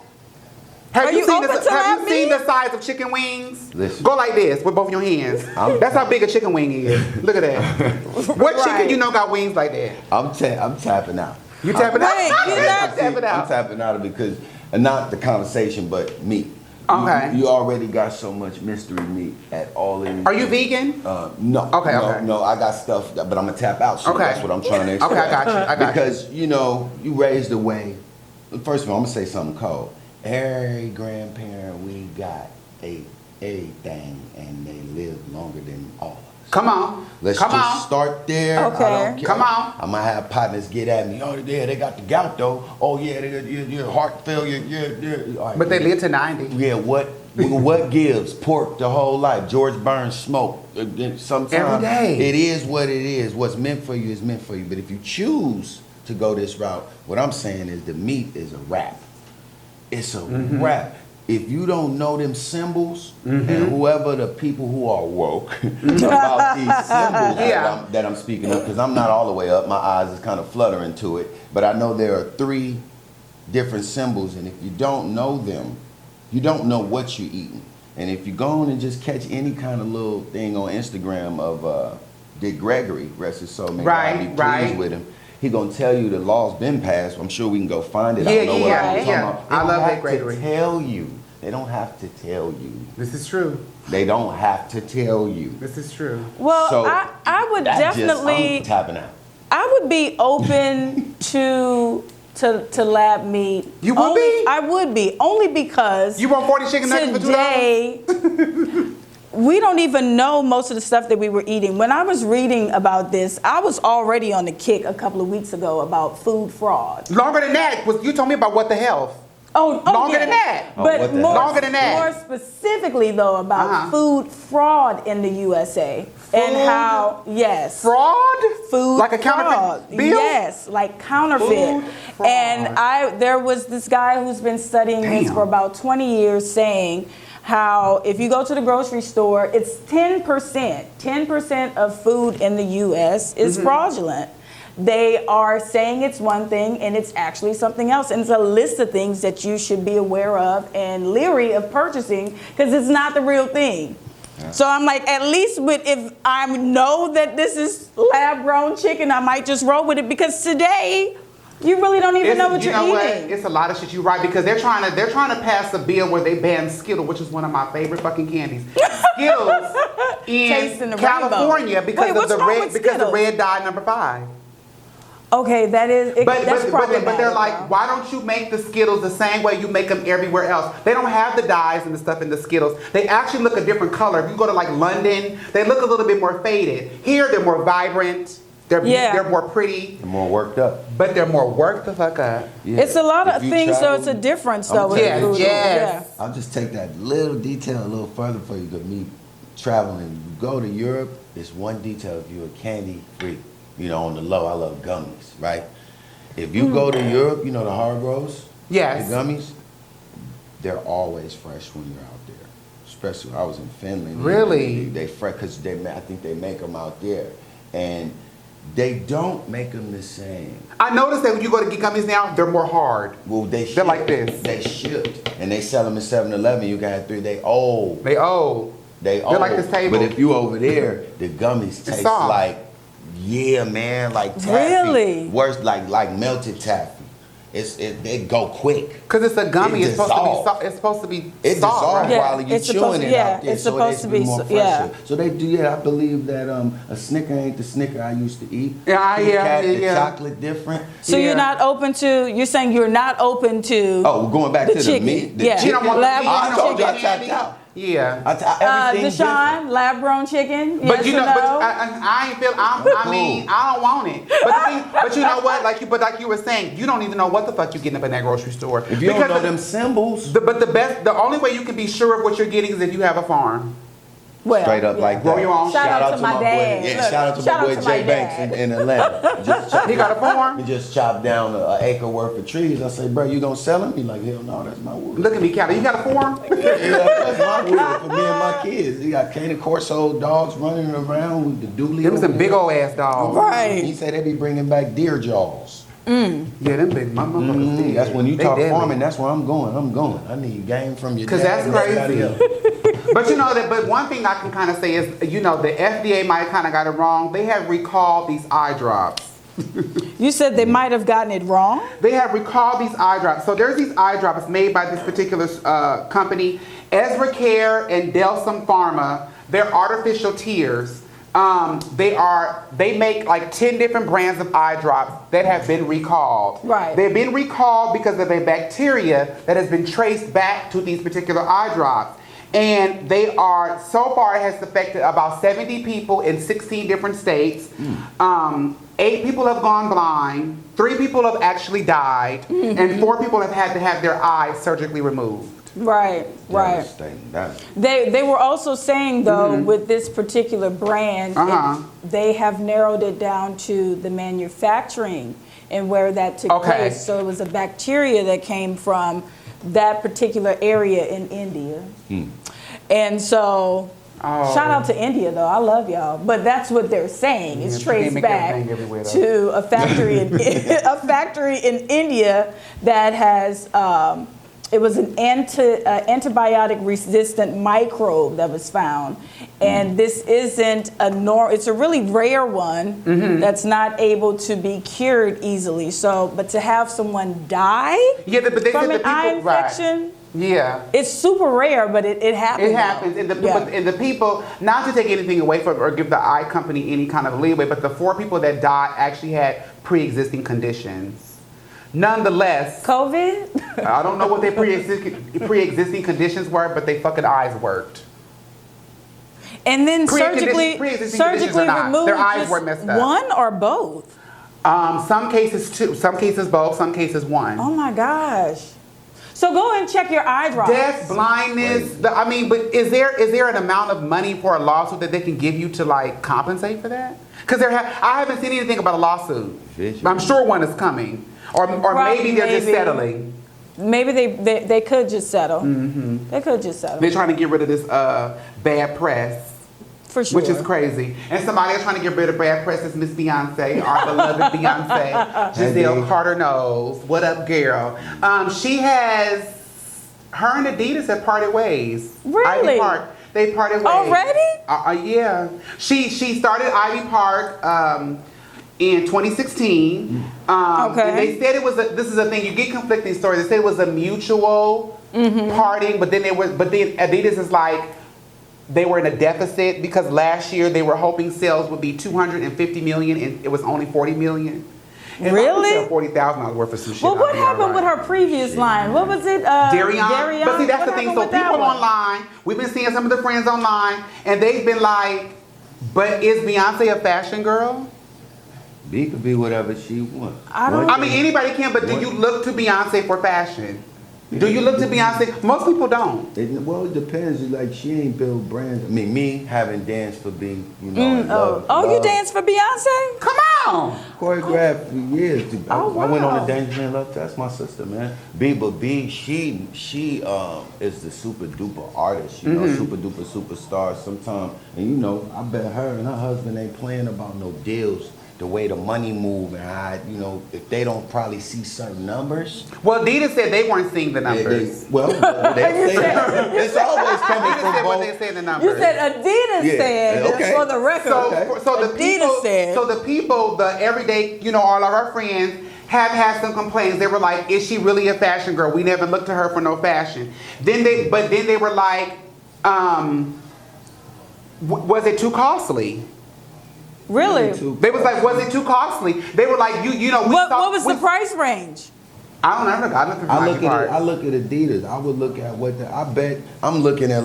Have you seen open to lab meat? the size of chicken wings? Listen. Go like this with both your hands. That's how big a chicken wing is. Look at that. What Right. chicken you know got wings like that? I'm tapping out. You tapping out? Wait, you're not- tapping I'm out. tapping out because not the conversation, but meat. Okay. You already got so much mystery meat at all in. Are you vegan? No. Okay, no, okay. No, I got stuff, but I'm gonna tap out. So Okay. that's what I'm trying to explain. Okay, I got you. I got because you raised the way. First of all, I'm gonna say something cold. Every grandparent we got ate everything, and they lived longer than all of us. Come on. Let's Come just on. start there. Okay. I don't care. Come on. I might have partners get at me. Oh, yeah, they got the gout though. Oh, yeah, your heart failure. Yeah. All right, But they yeah. live to 90. Yeah, what gives? Pork the whole life. George Burns smoked. Sometimes Every day. it is what it is. What's meant for you is meant for you. But if you choose to go this route, what I'm saying is the meat is a wrap. It's a wrap. If you don't know them symbols, and whoever the people who are woke about these symbols Yeah. that I'm speaking of, because I'm not all the way up, my eyes is kind of fluttering to it, but I know there are 3 different symbols, and if you don't know them, you don't know what you're eating. And if you go on and just catch any kind of little thing on Instagram of Dick Gregory, rest his soul, may God be pleased with him, he gonna tell you the law's been passed. I'm sure we can go find it. I don't know what I'm talking about. They I don't love have Dick Gregory. to tell you. They don't have to tell you. This is true. They don't have to tell you. This is true. Well, So, I would I'm definitely. tapping out. I would be open to lab meat. You would be? I would be only because You want 40 chicken nuggets for $2? today we don't even know most of the stuff that we were eating. When I was reading about this, I was already on the kick a couple of weeks ago about food fraud. Longer than that. You told me about What the Health. Longer than that. Oh, what But the more, hell? Longer than that. more specifically though about food fraud in the USA. and how Fraud? food Like a counterfeit fraud. bill? Yes, like counterfeit. Food fraud. And there was this guy who's been studying this Damn. for about 20 years, saying how if you go to the grocery store, it's 10%. 10% of food in the U.S. is fraudulent. They are saying it's one thing and it's actually something else. And it's a list of things that you should be aware of and leery of purchasing because it's not the real thing. So I'm like, at least if I know that this is lab grown chicken, I might just roll with it because today you really don't even know what you're eating. It's a lot of shit. You're right, because they're trying to pass a bill where they ban Skittles, which is one of my favorite fucking candies. Skittles Tasting in the California rainbow. because Wait, of what's the wrong red with because the Skittles? red dye number 5. Okay, that's But problematic. they're like, though. why don't you make the Skittles the same way you make them everywhere else? They don't have the dyes and the stuff in the Skittles. They actually look a different color. If you go to like London, they look a little bit more faded. Here, they're more vibrant. They're more pretty. They're more worked up. But they're more worked the fuck up. Yeah. It's a lot If of you things, travel- so it's a difference, though. with Yes, food. yes. Yeah. I'll just take that little detail a little further for you. Because me traveling, you go to Europe, it's one detail if you're candy free. You know, on the low, I love gummies, right? If you go to Europe, you know the Harbros? Yes. The gummies, they're always fresh when you're out there. Especially I was in Finland. Really? They fresh because I think they make them out there. And they don't make them the same. I noticed that when you go to get gummies now, they're more hard. Well, They're like this. They shipped. And they sell them at 7-Eleven. You can have 3. They old. They old. They old. They're like this table. But if you over there, the gummies taste soft. like, yeah, man, like taffy. Really? Worse, like melted taffy. They go quick. Because it's a gummy, It it's supposed to be dissolves. soft. It's supposed to be It soft, dissolves right? Yeah, while you're it's supposed chewing to- it yeah, out there. it's So supposed it's to be more so- fresher. yeah. So they do, I believe that a Snicker ain't the Snicker I used to eat. Yeah, Kit Kat, the yeah. chocolate different. So Yeah. you're not open to, you're saying you're not open to Oh, we're going back the to chicken. the meat. The Yeah. chicken. You don't want Lab the meat, grown you don't told you I want tapped the out. Yeah. Everything's different. Deshon, lab grown chicken? Yes But you know, or no? but I ain't feel. I mean, I don't want it. But you know what? Like you were saying, you don't even know what the fuck you're getting up in that grocery store. If you don't know them symbols, The only way you can be sure of what you're getting is if you have a farm. Well, straight up yeah. like Grow that. your own Shout shit. out to my boy. dad. Yeah, Look, shout out to my boy my Jay Banks dad. in Atlanta. He got a farm? He just chopped down an acre worth of trees. I say, bro, you gonna sell them? He like, hell no, that's my wood. Look at me, Callie. You got a farm? Yeah, that's my wood for me and my kids. He got cane corso dogs running around with the dually. Them over some big there. old ass dogs. Right. He said they be bringing back deer jaws. Yeah, them big motherfuckers. big. That's when you They talk deadly. farming. That's where I'm going. I need game from your 'Cause dad that's and everybody crazy. else. But you know that. But one thing I can kind of say is, you know, the FDA might kind of got it wrong. They have recalled these eye drops. You said they might have gotten it wrong? They have recalled these eye drops. So there's these eye drops made by this particular company, Ezra Care and Delsum Pharma. They're artificial tears. They make like 10 different brands of eye drops that have been recalled. Right. They've been recalled because of a bacteria that has been traced back to these particular eye drops. And they are, so far it has affected about 70 people in 16 different states. 8 people have gone blind, 3 people have actually died, and 4 people have had to have their eyes surgically removed. Right, right. Devastating. That's- They were also saying, though, with this particular brand, they have narrowed it down to the manufacturing and where that took Okay. place. So it was a bacteria that came from that particular area in India. And so, shout out to India, though. I love y'all. But that's what they're saying. It's Yeah, you can't traced make back everything everywhere, though. to a factory in India that has it was an antibiotic resistant microbe that was found. And this isn't it's a really rare one that's not able to be cured easily. So, but to have someone die But they from said an the eye people, right. infection, Yeah. it's super rare, but it happens. It happens, and the people, not to take anything away from or give the eye company any kind of leeway, but the 4 people that died actually had pre-existing conditions. Nonetheless, COVID? I don't know what their pre-existing conditions were, but they fucking eyes worked. And then Pre-existing conditions or not, removed their eyes just were messed up. one or both? Some cases 2, some cases both, some cases 1. Oh my gosh. So go and check your eye drops. Deaf, blindness. I mean, but is there an amount of money for a lawsuit that they can give you to like compensate for that? Because I haven't seen anything about a lawsuit. But I'm sure one is coming, or maybe they're just settling. Maybe they could just settle. Mm-hmm. They could just settle. They're trying to get rid of this bad press. For sure. Which is crazy. And somebody else trying to get rid of bad press is Miss Beyonce, our beloved Beyonce. Giselle Carter knows. What up, girl? She has, her and Adidas have parted ways. Really? They parted ways. Already? Yeah. She started Ivy Park in 2016. Okay. And they said this is a thing, you get conflicting stories. They said it was a mutual parting, but then Adidas is like, they were in a deficit because last year they were hoping sales would be 250 million and it was only 40 million. And really? $40,000 worth of some shit. Well, what happened with her previous line? What was it? Darion. But see, that's the thing. So people online, we've been seeing some of the friends online, and they've been like, "But is Beyonce a fashion girl?" B could be whatever she wants. I mean, anybody can, but do you look to Beyonce for fashion? Do you look to Beyonce? Most people don't. Well, it depends. Like, she ain't built brands. I mean, me having danced for B, you know. You danced for Beyonce? Come on. Choreographed for years. I went on wow. a Danger in Love. That's my sister, man. B, she is the super duper artist, you know, super duper superstar sometimes. And you know, I bet her and her husband ain't playing about no deals. The way the money move and how, you know, if they don't probably see certain numbers. Well, Adidas said they weren't seeing the numbers. It's always coming from both. What they say the numbers. You said Adidas said, okay. for the record. So the people, the everyday, you know, all of our friends have had some complaints. They were like, is she really a fashion girl? We never looked to her for no fashion. Then they were like, was it too costly? Really? They was like, was it too costly? They were like, you know. What was the price range? I don't know. I look at Adidas. I would look at I bet I'm looking at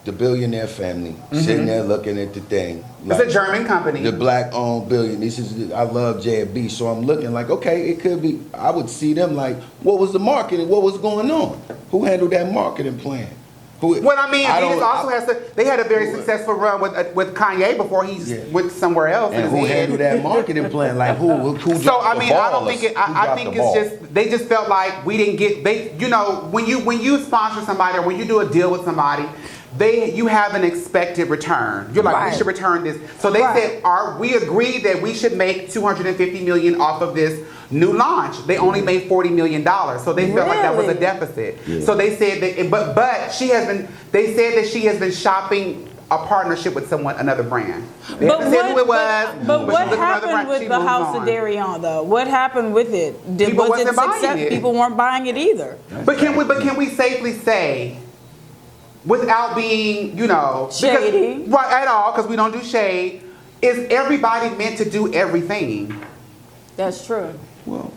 the billionaire family sitting there looking at the thing. Like, it's a German company. The black-owned billion. I love J&B, so I'm looking like, okay, it could be. I would see them like, what was the marketing? What was going on? Who handled that marketing plan? Well, I mean, Adidas also they had a very successful run with Kanye before he went somewhere else. And who handled that marketing plan? Like who So I mean, I don't think it. I think it's just they just felt like we didn't get. You know, when you sponsor somebody or when you do a deal with somebody, you have an expected return. You're like, we should return this. So they said, we agreed that we should make $250 million off of this new launch. They only made $40 million, so they felt like that was a deficit. Yeah. So they said that, but they said that she has been shopping a partnership with another brand. They haven't said who it was. But what happened with the House of Darion though? What happened with it? Was it success? People weren't buying it either. But can we safely say, without being, you know, shady, at all, because we don't do shade, is everybody meant to do everything? That's true. Well,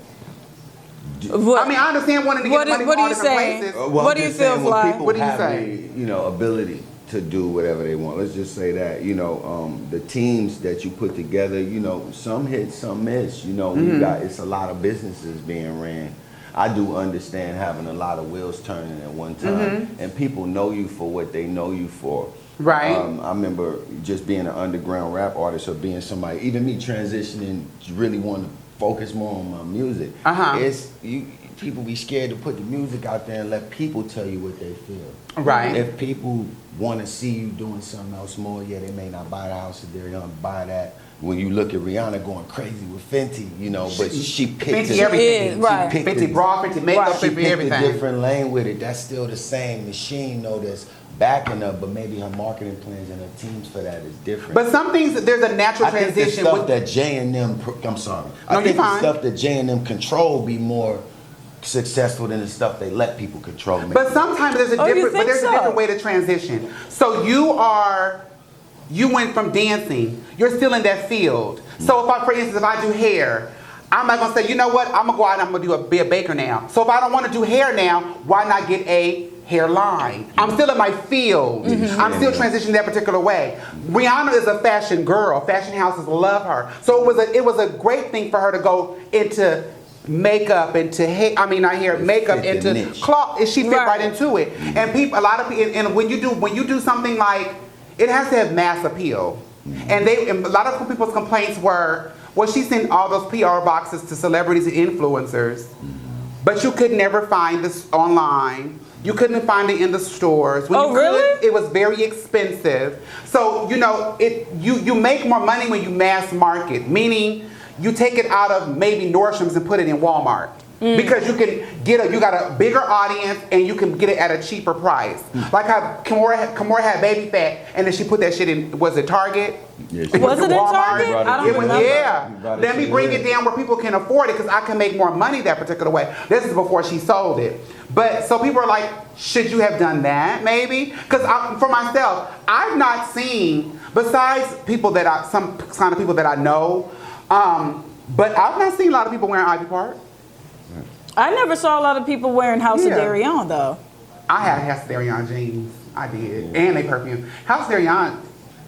I mean, I understand wanting to get money from all different places. What do you feel like? What do you say? You know, ability to do whatever they want. Let's just say that, you know, the teams that you put together, you know, some hit, some miss. You know, it's a lot of businesses being ran. I do understand having a lot of wheels turning at one time, and people know you for what they know you for. Right. I remember just being an underground rap artist or being somebody, even me transitioning, really wanting to focus more on my music. People be scared to put the music out there and let people tell you what they feel. Right. If people want to see you doing something else more, they may not buy the House of Darion, buy that. When you look at Rihanna going crazy with Fenty, you know, but she picked everything. Right. Fenty bra, Fenty makeup, Fenty Fenty everything. A different lane with it. That's still the same machine, though, that's backing up, but maybe her marketing plans and her teams for that is different. But some things, there's a natural transition. I think the stuff that J&M, I'm sorry. I think the stuff that J&M control be more successful than the stuff they let people control. Maybe. But sometimes there's a different way to transition. So you went from dancing, you're still in that field. So for instance, if I do hair, I'm not gonna say, you know what, I'm gonna go out and I'm gonna be a baker now. So if I don't wanna do hair now, why not get a hairline? I'm still in my field. I'm still transitioning that particular way. Rihanna is a fashion girl. Fashion houses love her. So it was a great thing for her to go into makeup into hair. I mean, not hair, makeup fit the into niche. cloth. She fit right Right. into it. And people, a lot of people, and when you do something like, it has to have mass appeal. And a lot of people's complaints were, well, she sent all those PR boxes to celebrities and influencers, but you could never find this online. You couldn't find it in the stores. When Oh, you could, really? it was very expensive. So, you make more money when you mass market, meaning you take it out of maybe Nordstrom's and put it in Walmart. Because you got a bigger audience and you can get it at a cheaper price. Like how Kimora had baby fat and then she put that shit in, was it Target? Yeah, Was it in Walmart? Target? I don't It was, remember. yeah. You brought it Let me to bring the it down where people can afford it because I can make more money that particular way. This is before she sold it. But so people are like, should you have done that maybe? Because for myself, I've not seen, besides some kind of people that I know, but I've not seen a lot of people wearing Ivy Park. I never saw a lot of people wearing House of Yeah. Darion though. I had House of Darion jeans. I did. And they perfume. House of Darion,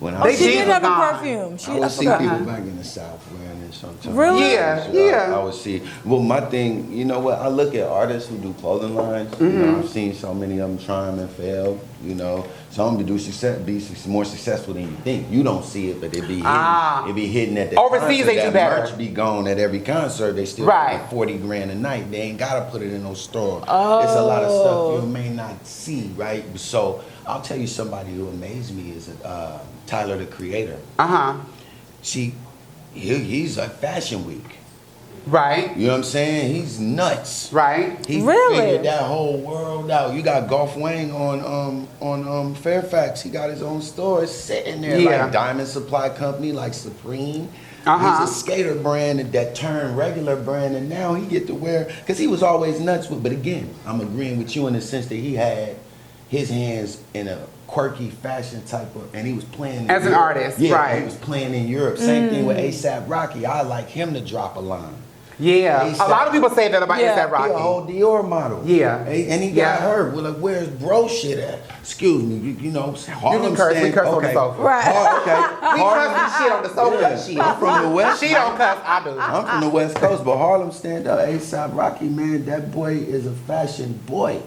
When Oh, They she jeans did was have a gone. perfume. I would see forgot. people back in the South wearing it sometimes. Really? Yeah, So yeah. I would see. Well, my thing, you know what? I look at artists who do clothing lines. You know, I've seen so many of them try and fail. You know, some of them be more successful than you think. You don't see it, but it be hidden. It be hidden at the Overseas, concert. they do That better. merch be gone at every concert. They still Right. pay $40 grand a night. They ain't gotta put it in no store. It's a lot of stuff you may not see, right? So I'll tell you somebody who amazed me is Tyler, the Creator. He's a Fashion Week. Right. You know what I'm saying? He's nuts. Right. He Really? figured that whole world out. You got Golf Wang on Fairfax. He got his own store. It's sitting there Yeah. like Diamond Supply Company, like Supreme. Uh-huh. He's a skater brand that turned regular brand, and now he get to wear, because he was always nuts with. But again, I'm agreeing with you in the sense that he had his hands in a quirky fashion type of, and he was playing in As an Europe. artist, Yeah, right. he was playing in Europe. Same thing with A$AP Rocky. I like him to drop a line. Yeah. A$AP. A lot of people say that about Yeah. A$AP He a Rocky. whole Dior model. Yeah. And he got Yeah. hurt. Well, like, where's bro shit at? Excuse me, you know, Harlem curse. We stand- curse on the okay. sofa. Right. Okay. We cuss and shit on the sofa. Yeah. Shit. I'm from the West. She don't cuss. I do. I'm from the West Coast, but Harlem stand up. A$AP Rocky, man, that boy is a fashion boy.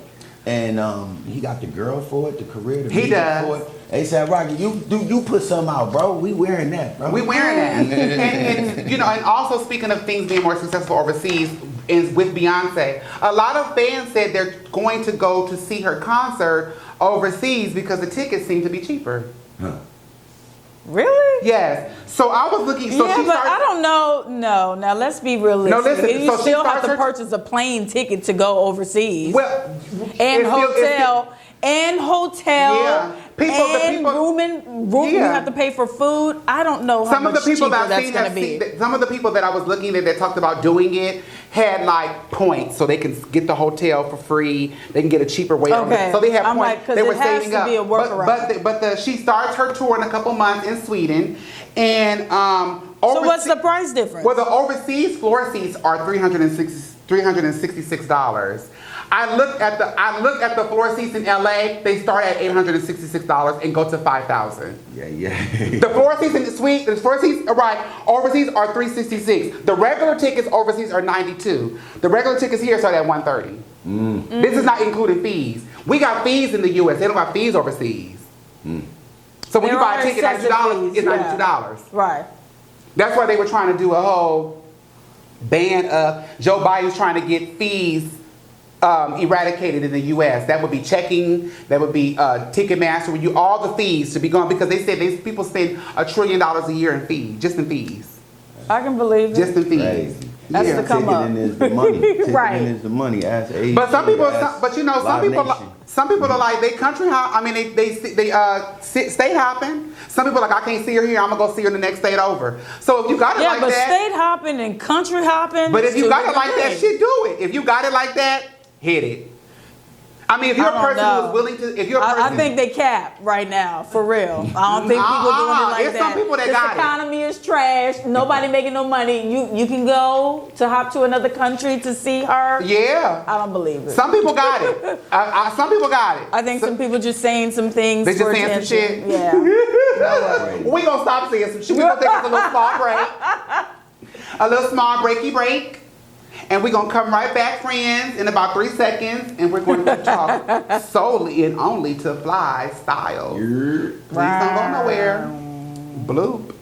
And he got the girl for it, the career, the He music does. for it. A$AP Rocky, you put something out, bro. We wearing that, bro. We wearing that. And also speaking of things being more successful overseas, is with Beyonce. A lot of fans said they're going to go to see her concert overseas because the tickets seem to be cheaper. Really? Yes. So I was looking. So yeah, she but started, I don't know. No, now let's be realistic. No, listen, You so she still have starts to her- purchase a plane ticket to go overseas. Well, and it's still- hotel. And hotel, Yeah. and room. You Yeah. have to pay for food. I don't know how Some of much the people cheaper that I've that's seen, going to be. some of the people that I was looking at that talked about doing it had like points, so they can get the hotel for free. They can get a cheaper way. Okay. So they have I'm points. like, 'cause they it were has saving to up. be a workaround. But she starts her tour in a couple months in Sweden, and So what's the price difference? Well, the overseas floor seats are $366. I looked at the floor seats in LA. They start at $866 and go to $5,000. Yeah. The floor seats in the suite, the floor seats, right, overseas are $366. The regular tickets overseas are $92. The regular tickets here start at $130. This is not including fees. We got fees in the U.S. They don't got fees overseas. So when There you buy are a ticket, excessive $92, fees, it's yeah. $92. Right. That's why they were trying to do a whole ban of, Joe Biden's trying to get fees eradicated in the U.S. That would be checking, that would be Ticketmaster, all the fees to be gone, because they said people spend $1 trillion a year in fees, just in fees. I can believe it. Just in fees. Crazy. That's the come up. Ticketing is the money. Ticketing Right. is the money. Ask AEG, But some people, ask some Live people Nation. are like, they country hop. I mean, they state hopping. Some people are like, I can't see her here. I'm gonna go see her in the next state over. So if you got it Yeah, like but that, state hopping and country hopping. but if you two got it different like that, things. shit, do it. If you got it like that, hit it. I mean, if you're I a don't person know. who's willing to, if you're a person, I think they cap right now, for real. I don't think people doing it like There's that. some people that this got it. economy is trash. Nobody making no money. You can go to hop to another country to see her. yeah. I don't believe it. Some people got it. Some people got it. I think some people just saying some things. They just for saying some attention. shit. Yeah. We gonna stop saying some shit. We gonna take us a little small break. A little small breaky break. And we're going to come right back, friends, in about 3 seconds. And we're going to talk solely and only to Flii Stylez. Please don't go nowhere. Bloop.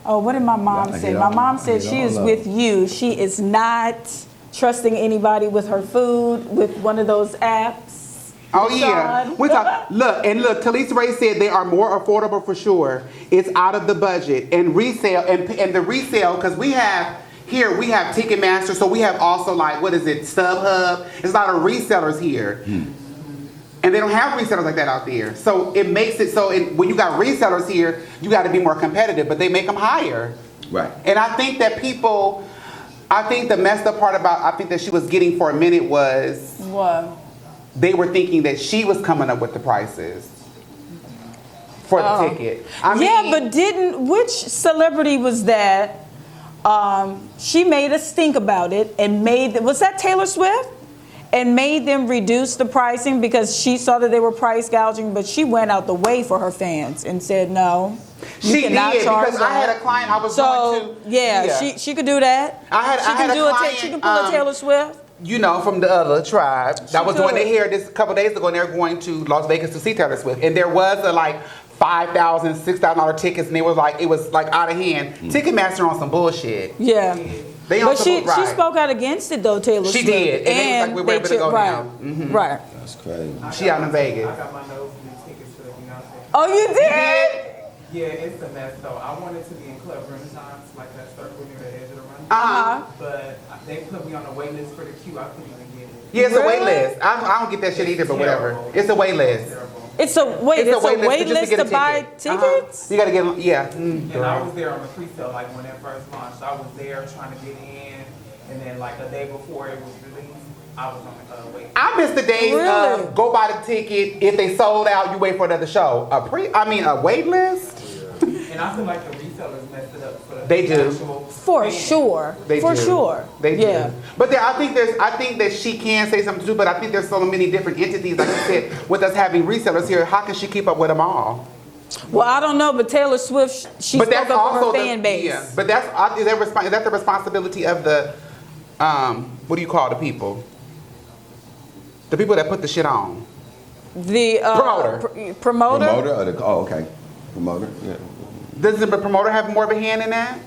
Oh, what did my mom say? My mom said she is with you. She is not trusting anybody with her food with one of those apps. Oh yeah, we talk. Look, Talisa Ray said they are more affordable for sure. It's out of the budget and resale and the resale because we have Ticketmaster, so we have also like what is it, StubHub. There's a lot of resellers here, and they don't have resellers like that out there. So it makes it so when you got resellers here, you got to be more competitive, but they make them higher. Right. And I think that the messed up part about I think that she was getting for a minute was What? they were thinking that she was coming up with the prices for the ticket. But which celebrity was that? She made us think about it and was that Taylor Swift? And made them reduce the pricing because she saw that they were price gouging, but she went out the way for her fans and said no. She did because I had a client I was going to. She could do that. She can pull a Taylor Swift. You know, from the other tribe that was doing their hair this a couple days ago, and they were going to Las Vegas to see Taylor Swift, and there was a like $5,000, $6,000 tickets, and it was like out of hand. Ticketmaster on some bullshit. Yeah. But she spoke out against it though, Taylor Swift. She did, and they was like, we're ready to go now. Right. That's crazy. She out in Vegas. I got my nose in the tickets for the Beyonce. Oh, you did? Yeah, it's a mess though. I wanted to be in Club Renaissance, like that circle near the edge of the runway. But they put me on a wait list for the queue. I couldn't even get it. Yeah, it's a wait list. I don't get that shit either, but whatever. It's a wait list. It's a wait list to buy tickets? You gotta get And I was there on the pre-sale, like when it first launched. I was there trying to get in, and then like a day before it was released, I was on the wait. I miss the days of go buy the ticket. If they sold out, you wait for another show. A wait list. And I feel like the resellers messed it up for the They do. For sure. They For do. sure. They yeah. do. But I think that she can say something too, but I think there's so many different entities, like you said, with us having resellers here, how can she keep up with them all? Well, I don't know, but Taylor Swift, she spoke up for her fan base. Yeah, but is that the responsibility of the, what do you call the people? The people that put the shit on. The promoter. Promoter? Okay. Promoter, yeah. Does the promoter have more of a hand in that?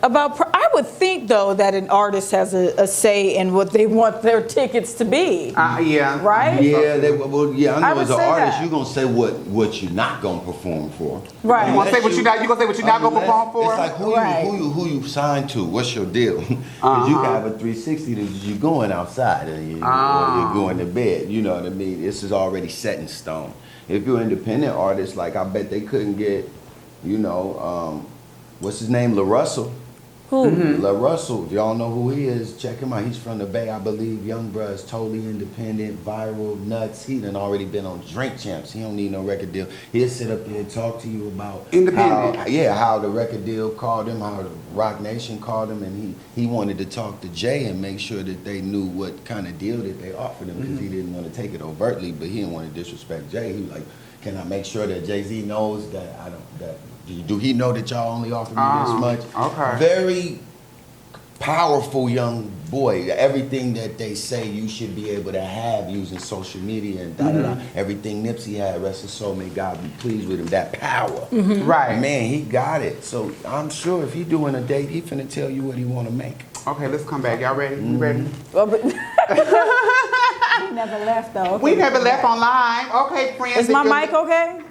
I would think though that an artist has a say in what they want their tickets to be. Yeah. Right? Yeah, I know would as an say artist, that. you're gonna say what you're not gonna perform for. Right. You gonna say what you're not gonna perform for? It's like who you signed to. What's your deal? Because you have a 360 that you're going outside and you're going to bed. You know what I mean? This is already set in stone. If you're an independent artist, like I bet they couldn't get, what's his name, La Russell. Who? La Russell, if y'all know who he is, check him out. He's from the Bay, I believe. Young bruh is totally independent, viral, nuts. He done already been on Drink Champs. He don't need no record deal. He'll sit up there and talk to you about independent. how the record deal called him, how the Rock Nation called him, and he wanted to talk to Jay and make sure that they knew what kind of deal that they offered him because he didn't want to take it overtly, but he didn't want to disrespect Jay. He was like, can I make sure that Jay-Z knows that do he know that y'all only offer me this much? Okay. Very powerful young boy. Everything that they say you should be able to have using social media and da-da-da. Everything Nipsey had, rest his soul, may God be pleased with him. That power. Right. Man, he got it. So I'm sure if he doing a date, he finna tell you what he want to make. Okay, let's come back. Y'all ready? You ready? Well, but we never left though. Okay. We never left on live. Okay, friends. Is my mic okay?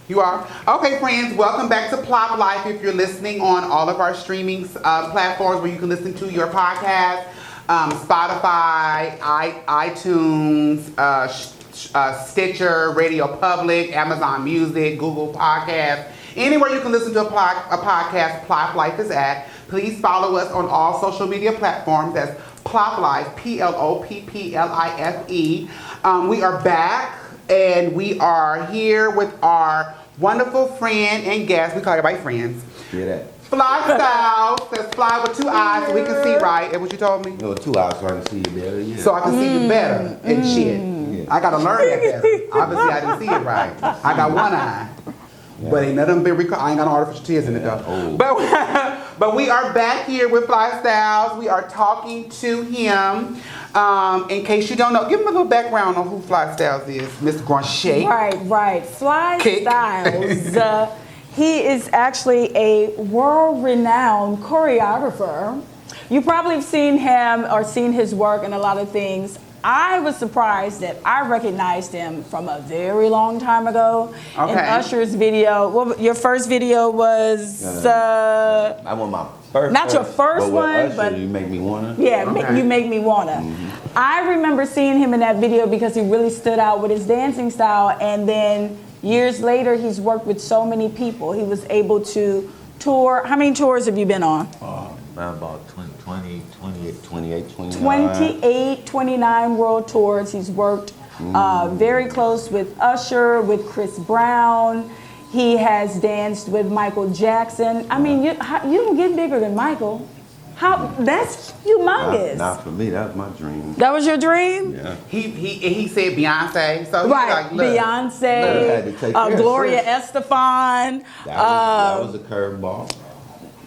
You are? Okay, friends, welcome back to Plopplife. If you're listening on all of our streaming platforms where you can listen to your podcast, Spotify, iTunes, Stitcher, Radio Public, Amazon Music, Google Podcasts, anywhere you can listen to a podcast, Plopplife is at. Please follow us on all social media platforms. That's Plopplife, P.L.O.P.P.L.I.F.E. We are back. And we are here with our wonderful friend and guest. We call everybody friends. Hear that? Flii Stylez. That's fly with 2 eyes so we can see right. Is what you told me? No, 2 eyes so I can see you better. Yeah. So I can see you better and shit. Yeah. I gotta learn that better. Obviously I didn't see it right. I got 1 eye. But ain't none of them been recorded. I ain't got no artificial tears in it though. Oh. But we are back here with Flii Stylez. We are talking to him. In case you don't know, give him a little background on who Flii Stylez is, Mr. Granger. Right. Flii Kick. Stylez. He is actually a world-renowned choreographer. You probably have seen him or seen his work in a lot of things. I was surprised that I recognized him from a very long time ago in Usher's video. Well, your first video was I want my first. not your first one, Usher, but You Make Me Wanna. yeah, You Make Me Wanna. I remember seeing him in that video because he really stood out with his dancing style, and then years later he's worked with so many people. He was able to tour. How many tours have you been on? About 28, 29. 29 world tours. He's worked very close with Usher, with Chris Brown. He has danced with Michael Jackson. I mean, you don't get bigger than Michael. That's humongous. Not for me. That was my dream. That was your dream? Yeah. He said Beyonce. So he's Right, like, look, Beyonce, Had to take care of Gloria sis. Estefan. That was a curveball.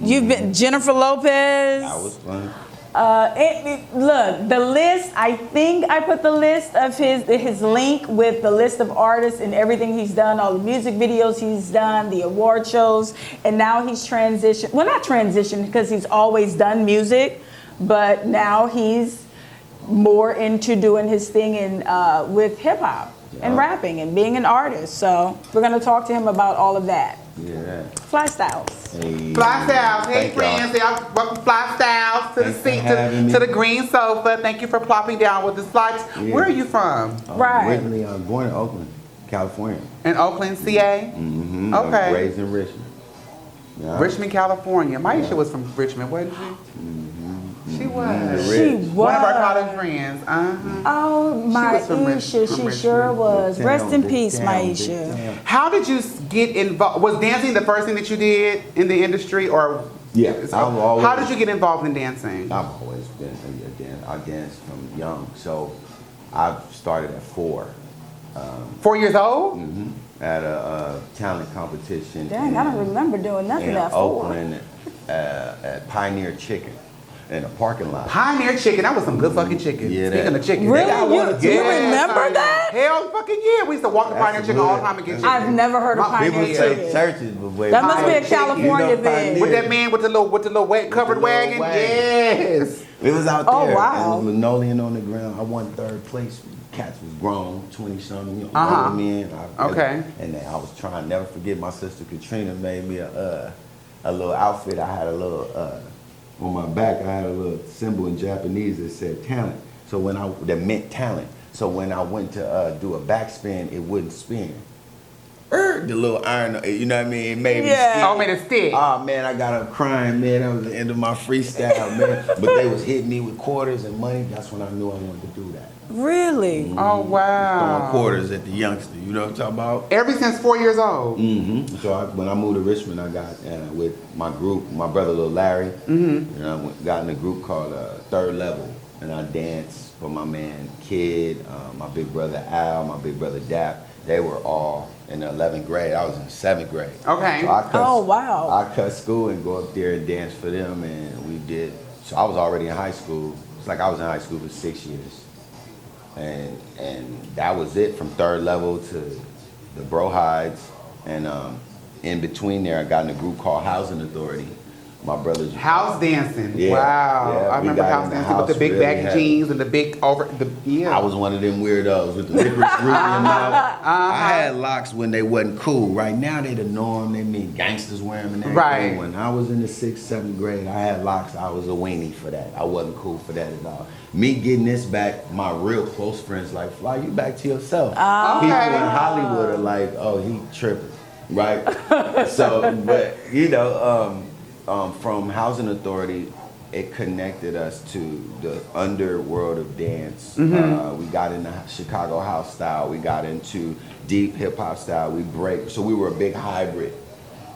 You've been Jennifer Lopez. That was fun. Look, the list, I think I put the list of his link with the list of artists and everything he's done, all the music videos he's done, the award shows, and now he's transitioned. Well, not transitioned because he's always done music, but now he's more into doing his thing with hip hop and rapping and being an artist. So we're going to talk to him about all of that. Yeah. Flii Stylez. Hey, Flii Stylez. Hey thank friends, y'all. welcome Flii Stylez to the Thanks for seat, having me. to the green sofa. Thank you for plopping down with the slides. Yeah. Where are you from? Right. Originally, I was born in Oakland, California. In Oakland, CA? Mm-hmm. Okay. I was raised in Richmond. Yeah. Richmond, California. Maisha was from Richmond, wasn't she? She was. She was. One of our college friends. Oh, was from Maisha, she Richmond. sure was. Big Rest town, in big peace, town, Maisha. big town. How did you get involved? Was dancing the first thing that you did in the industry, or Yeah, I've always- how did you get involved in dancing? I've always been a dancer. I danced from young, so I started at 4. 4 years old? At a talent competition. Dang, I don't remember doing nothing in at 4. Oakland at Pioneer Chicken in a parking lot. Pioneer Chicken, that was some good fucking chicken. Yeah, Speaking that- of chicken, Really? they got You- one of- you Yes, remember honey. that? Hell fucking yeah. We used to walk to That's Pioneer Chicken all the good. time and get That's chicken. I've never heard of My- Pioneer People Chicken. say churches, but wait. That must be a Pioneer Chicken. California You know thing. Pioneer. With that man with the little wet covered the little wagon? wagon. Yes. It was out there. Oh, wow. And it was linoleum on the ground. I won 3rd place. Cats was grown, 20-something, you know, Uh-huh. older men. Okay. And then I was trying, never forget, my sister Katrina made me a little outfit. I had a little, on my back, I had a little symbol in Japanese that said talent. So that meant talent. So when I went to do a backspin, it wouldn't spin. The little iron, you know what I mean? It made me Yeah. stick. Oh, made it stick. Oh man, I got up crying, man. That was the end of my freestyle, man. But they was hitting me with quarters and money. That's when I knew I wanted to do that. Really? Oh, wow. Throwing quarters at the youngster, you know what I'm talking about? Ever since 4 years old? Mm-hmm. So when I moved to Richmond, I got with my group, my brother Lil Larry, and I got in a group called Third Level, and I danced for my man Kid, my big brother Al, my big brother Dap. They were all in the 11th grade. I was in 7th grade. Okay. So I cut, Oh, wow. I cut school and go up there and dance for them, and we did. So I was already in high school. It's like I was in high school for 6 years. And that was it from Third Level to the Bro Hides. And in between there, I got in a group called Housing Authority. My brothers. House dancing. Yeah, wow. yeah, I we remember got house in the dancing with the house big really baggy heavy. jeans and the big yeah. I was one of them weirdos with the licorice root in your mouth. I had locks when they wasn't cool. Right now, they the norm. They mean gangsters wear them and everything. Right. When I was in the 6th, 7th grade, I had locks. I was a weenie for that. I wasn't cool for that at all. Me getting this back, my real close friends like, Fly, you back to yourself. Okay. People in Hollywood are like, oh, he tripping, right? So, but you know, from Housing Authority, it connected us to the underworld of dance. We got into Chicago house style. We got into deep hip hop style. We break. So we were a big hybrid.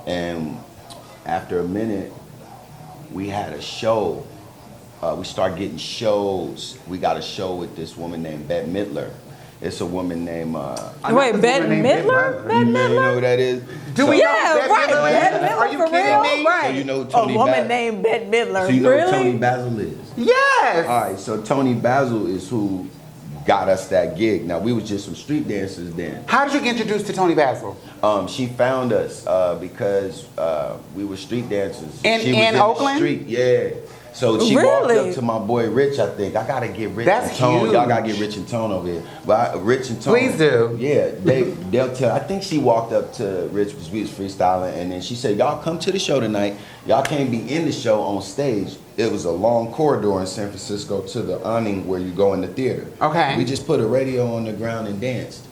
And after a minute, we had a show. We started getting shows. We got a show with this woman named Bette Midler. It's a woman named. Wait, Bette Midler? Bette You know Midler? who that is? Do we know Yeah, who right. Bette Midler is? Bette Midler Are you for kidding real? me? Right. So you know Tony A woman Basil. named Bette Midler. So you know really? who Tony Basil is? Yes. All right, so Tony Basil is who got us that gig. Now we was just some street dancers then. How did you get introduced to Tony Basil? She found us because we were street dancers. In- She was in the Oakland? street, yeah. So she Really? walked up to my boy Rich. I think I gotta get Rich That's and Tone. huge. Y'all gotta get Rich and Tone over here. But Rich and Tone. Please do. Yeah, they'll tell. I think she walked up to Rich because we was freestyling, and then she said, "Y'all come to the show tonight. Y'all can't be in the show on stage." It was a long corridor in San Francisco to the awning where you go in the theater. Okay. We just put a radio on the ground and danced.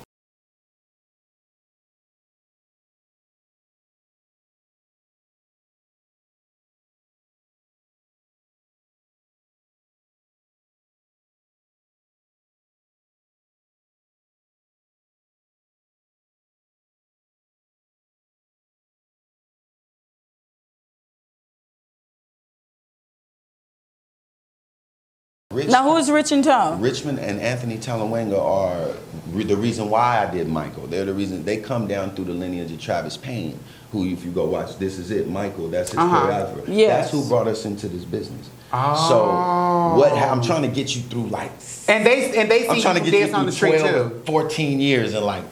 Now, who's Rich and Tone? Richmond and Anthony Talawanga are the reason why I did Michael. They're the reason they come down through the lineage of Travis Payne, who, if you go watch This Is It, Michael, that's his choreographer. Yes. That's who brought us into this business. Oh. So I'm trying to get you through like, And they I'm see trying to you get you dance on through the street 12, too. 14 years in like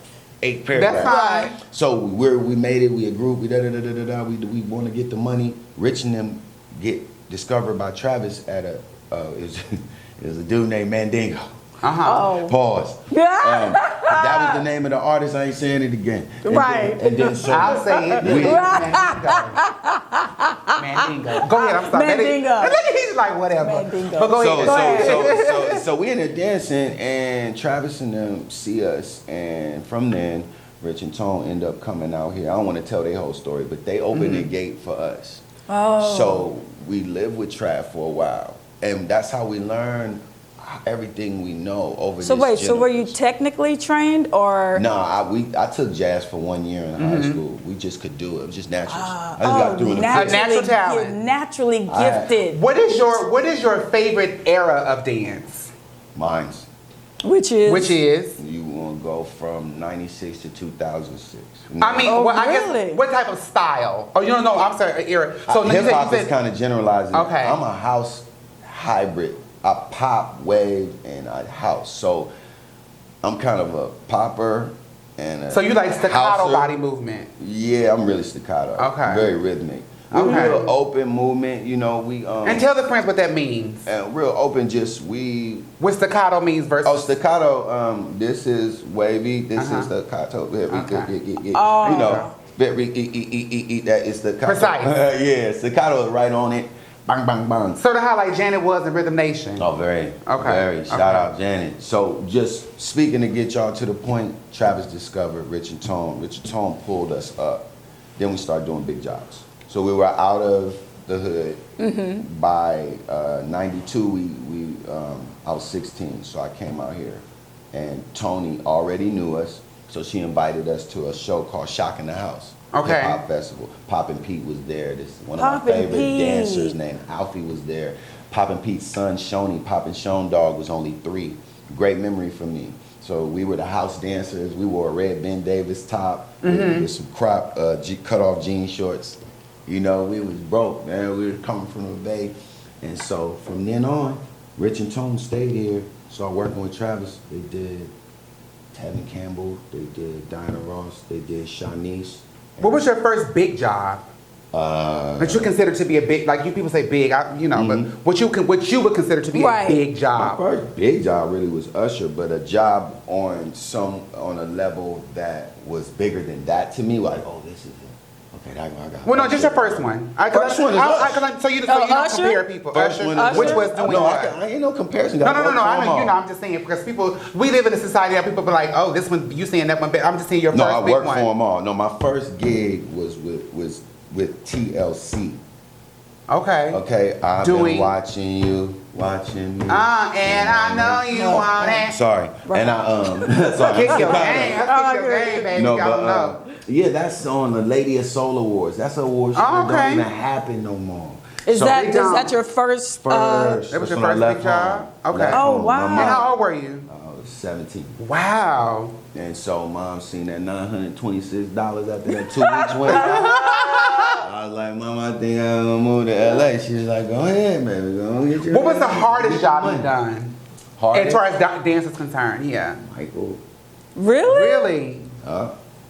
8 paragraphs. That's fine. So we made it. We a group. We We want to get the money. Rich and them get discovered by Travis at a is a dude named Mandingo. Oh. Pause. That was the name of the artist. I ain't saying it again. Right. And then so I'll say it. We- Mandingo. Go ahead. I'm sorry. Mandingo. He's like whatever. Mandingo. But go ahead. So we in there dancing, and Travis and them see us, and from then, Rich and Tone end up coming out here. I don't want to tell their whole story, but they opened the gate for us. Oh. So we lived with Trav for a while, and that's how we learned everything we know over. So this wait, so were you generation. technically trained or? No, I took jazz for 1 year in high school. We just could do it. It was just natural. I just got through in the naturally- natural talent. You're naturally gifted. What is your favorite era of dance? Mine's. Which is? You want to go from 96 to 2006. I mean, Oh, well, I really? guess what type of style? Oh, you don't know. I'm sorry, era. So you hip hop said is kind of generalizing. Okay. I'm a house hybrid, a pop wave and a house. So I'm kind of a popper and a so you like staccato houser. body movement. Yeah, I'm really staccato. Okay. Very rhythmic. We're Okay. real open movement. You know, we And tell the friends what that means. real open. Just we. What staccato means versus. Oh, staccato. This is wavy. This is staccato. Okay. You know, very that is staccato. Precise. Yeah, staccato is right on it. Bang, bang, bang. Sort of how like Janet was in Rhythm Nation. Oh, very. Okay. Very. Shout out Janet. So just speaking to get y'all to the point, Travis discovered Rich and Tone. Rich and Tone pulled us up. Then we started doing big jobs. So we were out of the hood. By 92, I was 16, so I came out here. And Tony already knew us, so she invited us to a show called Shock in the House. Okay. Hip Hop Festival. Poppin' Pete was there. This is one of Poppin' my favorite Pete. dancers named Alfie was there. Poppin' Pete's son, Shoney, Poppin' Shone Dog was only 3. Great memory for me. So we were the house dancers. We wore a red Ben Davis top with some crop cut off jean shorts. You know, we was broke, man. We were coming from the Bay. And so from then on, Rich and Tone stayed here. Started working with Travis. They did Tevin Campbell. They did Diana Ross. They did Shanice. What was your first big job? That you consider to be a big, like you people say big, but what you would consider to be a big My job? first big job really was Usher, but a job on a level that was bigger than that to me, like, oh, this is it. Okay, I got. Well, no, just your first one. First one is so you don't Usher? compare people. First Usher, one is which was doing no, what? I ain't no comparison. No. I know, I'm just saying because we live in a society that people be like, oh, this one, you saying that one, but I'm just saying your No, first I big worked one. for them all. No, my first gig was with TLC. Okay. Okay, I've Doing- been watching you, watching me. And I know you want it. Sorry, and sorry. Kick your game. Let's kick your game, baby. No, Y'all but know. yeah, that's on the Lady of Soul Awards. That's an award show that don't even happen no more. Is So- that your first? First. That was That's your when I first left big job? home. Okay. Left Oh, home. wow. My And mom- how old were you? I was 17. Wow. And so mom seen that $926 after that 2 weeks went by. I was like, Mom, I think I'm gonna move to LA. She was like, go ahead, baby, go on, get your What was the money. hardest Get your job money. you've done? Hardest? As far as dance is concerned, yeah. Michael. Really? Really?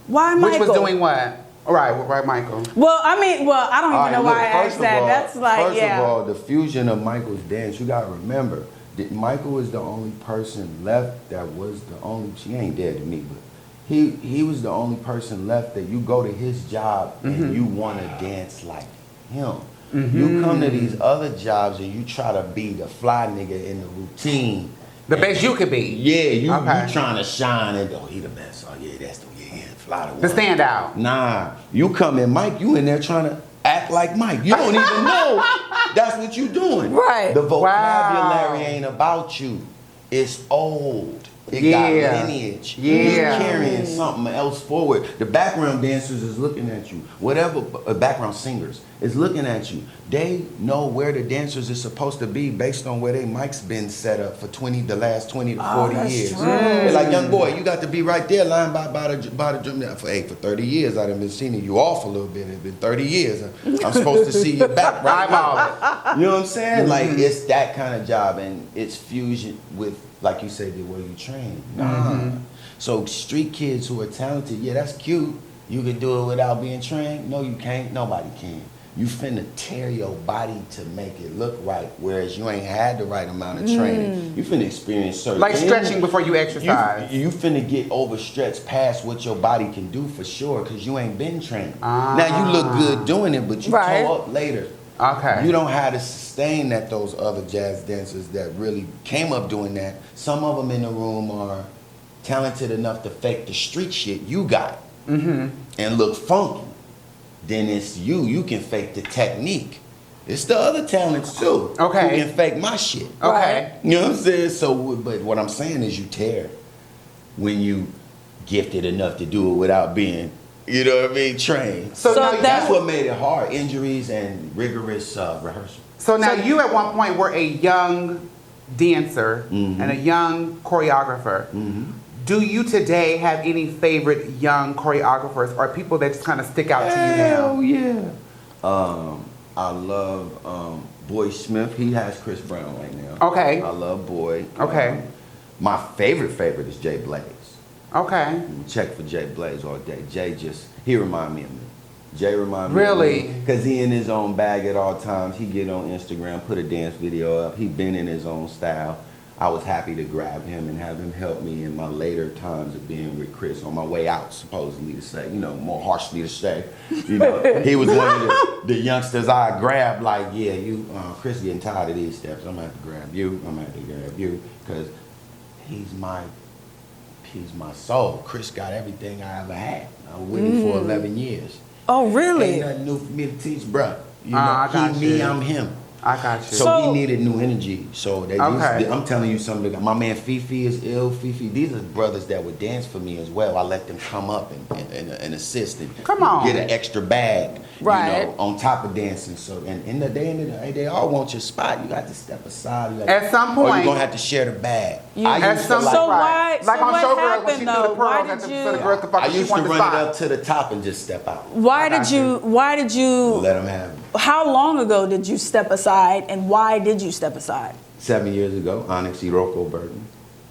Why Which Michael? was doing what? Right, Michael. Well, I mean, I don't even know why I first asked that. That's like, first of all, the fusion of Michael's dance, you gotta remember, that Michael was the only person left that was the only, she ain't dead to me, but he was the only person left that you go to his job and you wanna dance like him. You come to these other jobs and you try to be the fly nigga in the routine. The best you could be. Yeah, you Okay. trying to shine and he the best. Oh yeah, that's the fly the one. The standout. Nah, you come in, Mike, you in there trying to act like Mike. You don't even know that's what you doing. Right. The vocabulary ain't about you. It's old. It got lineage. Yeah. You're carrying something else forward. The background dancers is looking at you. Whatever, background singers is looking at you. They know where the dancers is supposed to be based on where their mic's been set up for the last 20 to 40 years. They're like, young boy, you got to be right there lying by the drum. For 30 years, I done been seeing you off a little bit. It's been 30 years. I'm supposed to see your back right now. You know what I'm saying? Like, it's that kind of job, and it's fusion with, like you said, the way you train. So street kids who are talented, yeah, that's cute. You can do it without being trained. No, you can't. Nobody can. You finna tear your body to make it look right, whereas you ain't had the right amount of training. You finna experience certain Like things. stretching before you exercise. You finna get overstretched past what your body can do for sure, because you ain't been trained. Now you look good doing it, but you toe up later. Okay. You don't have to sustain that those other jazz dancers that really came up doing that. Some of them in the room are talented enough to fake the street shit you got and look funky. Then it's you can fake the technique. It's the other talents too. Okay. Who can fake my shit. Okay. You know what I'm saying? So, but what I'm saying is you tear when you gifted enough to do it without being, you know what I mean, trained. So now That's what made it hard. Injuries and rigorous rehearsal. So now you at one point were a young dancer and a young choreographer. Do you today have any favorite young choreographers or people that just kind of stick out to you now? Hell yeah. I love Boy Smith. He has Chris Brown right now. Okay. I love Boy. Okay. My favorite is Jay Blaze. Okay. Check for Jay Blaze all day. He remind me of me. Jay remind me Really? Because he in his own bag at all times. He get on Instagram, put a dance video up. He been in his own style. I was happy to grab him and have him help me in my later times of being with Chris on my way out, supposedly to say, more harshly to say. He was one of the youngsters I grabbed, like, yeah, Chris getting tired of these steps. I'm gonna have to grab you, because he's my soul. Chris got everything I ever had. I was with him for 11 years. Oh, really? Ain't nothing new for me to teach, bruh. I got He, me, you. I'm him. I got you. So he needed new energy. So Okay. I'm telling you something. My man Fifi is ill. Fifi, these are brothers that would dance for me as well. I let them come up and assist and Come on. get an extra bag, Right. on top of dancing. So and in the day, they all want your spot. You got to step aside. At some or point- you're gonna have to share the bag. At some So right. why- Like so on what Showgirls when happened, she threw the though? Why pearls did at you- the girls to fuck. I she used to wanted run spot. it up to the top and just step out. Why got did you? Let them have it. How long ago did you step aside, and why did you step aside? 7 years ago, Onyx Iroko Burton,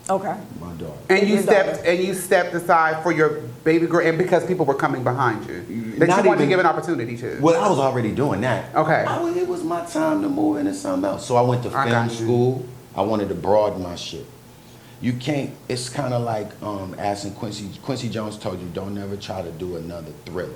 Okay. my daughter. And you Your stepped aside for your baby girl, and because people were coming behind you, that Not you wanted to even- give an opportunity to. Well, I was already doing that. Okay. It was my time to move into something else. So I went to I film got you. school. I wanted to broaden my shit. You can't, it's kind of like asking Quincy Jones told you, don't ever try to do another Thriller.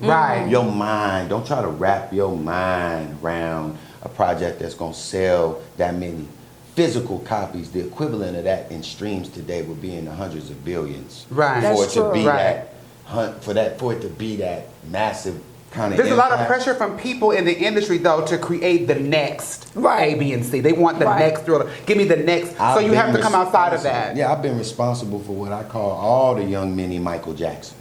Right. Your mind, don't try to wrap your mind around a project that's going to sell that many physical copies. The equivalent of that in streams today would be in the hundreds of billions. Right. For That's it to true. be Right. for it to be that massive kind of There's a lot of impact. pressure from people in the industry, though, to create the next Right. A, B, and C. They want the Right. next Thriller. Give me the next. So I've you been have to come outside of that. Yeah, I've been responsible for what I call all the young mini Michael Jacksons.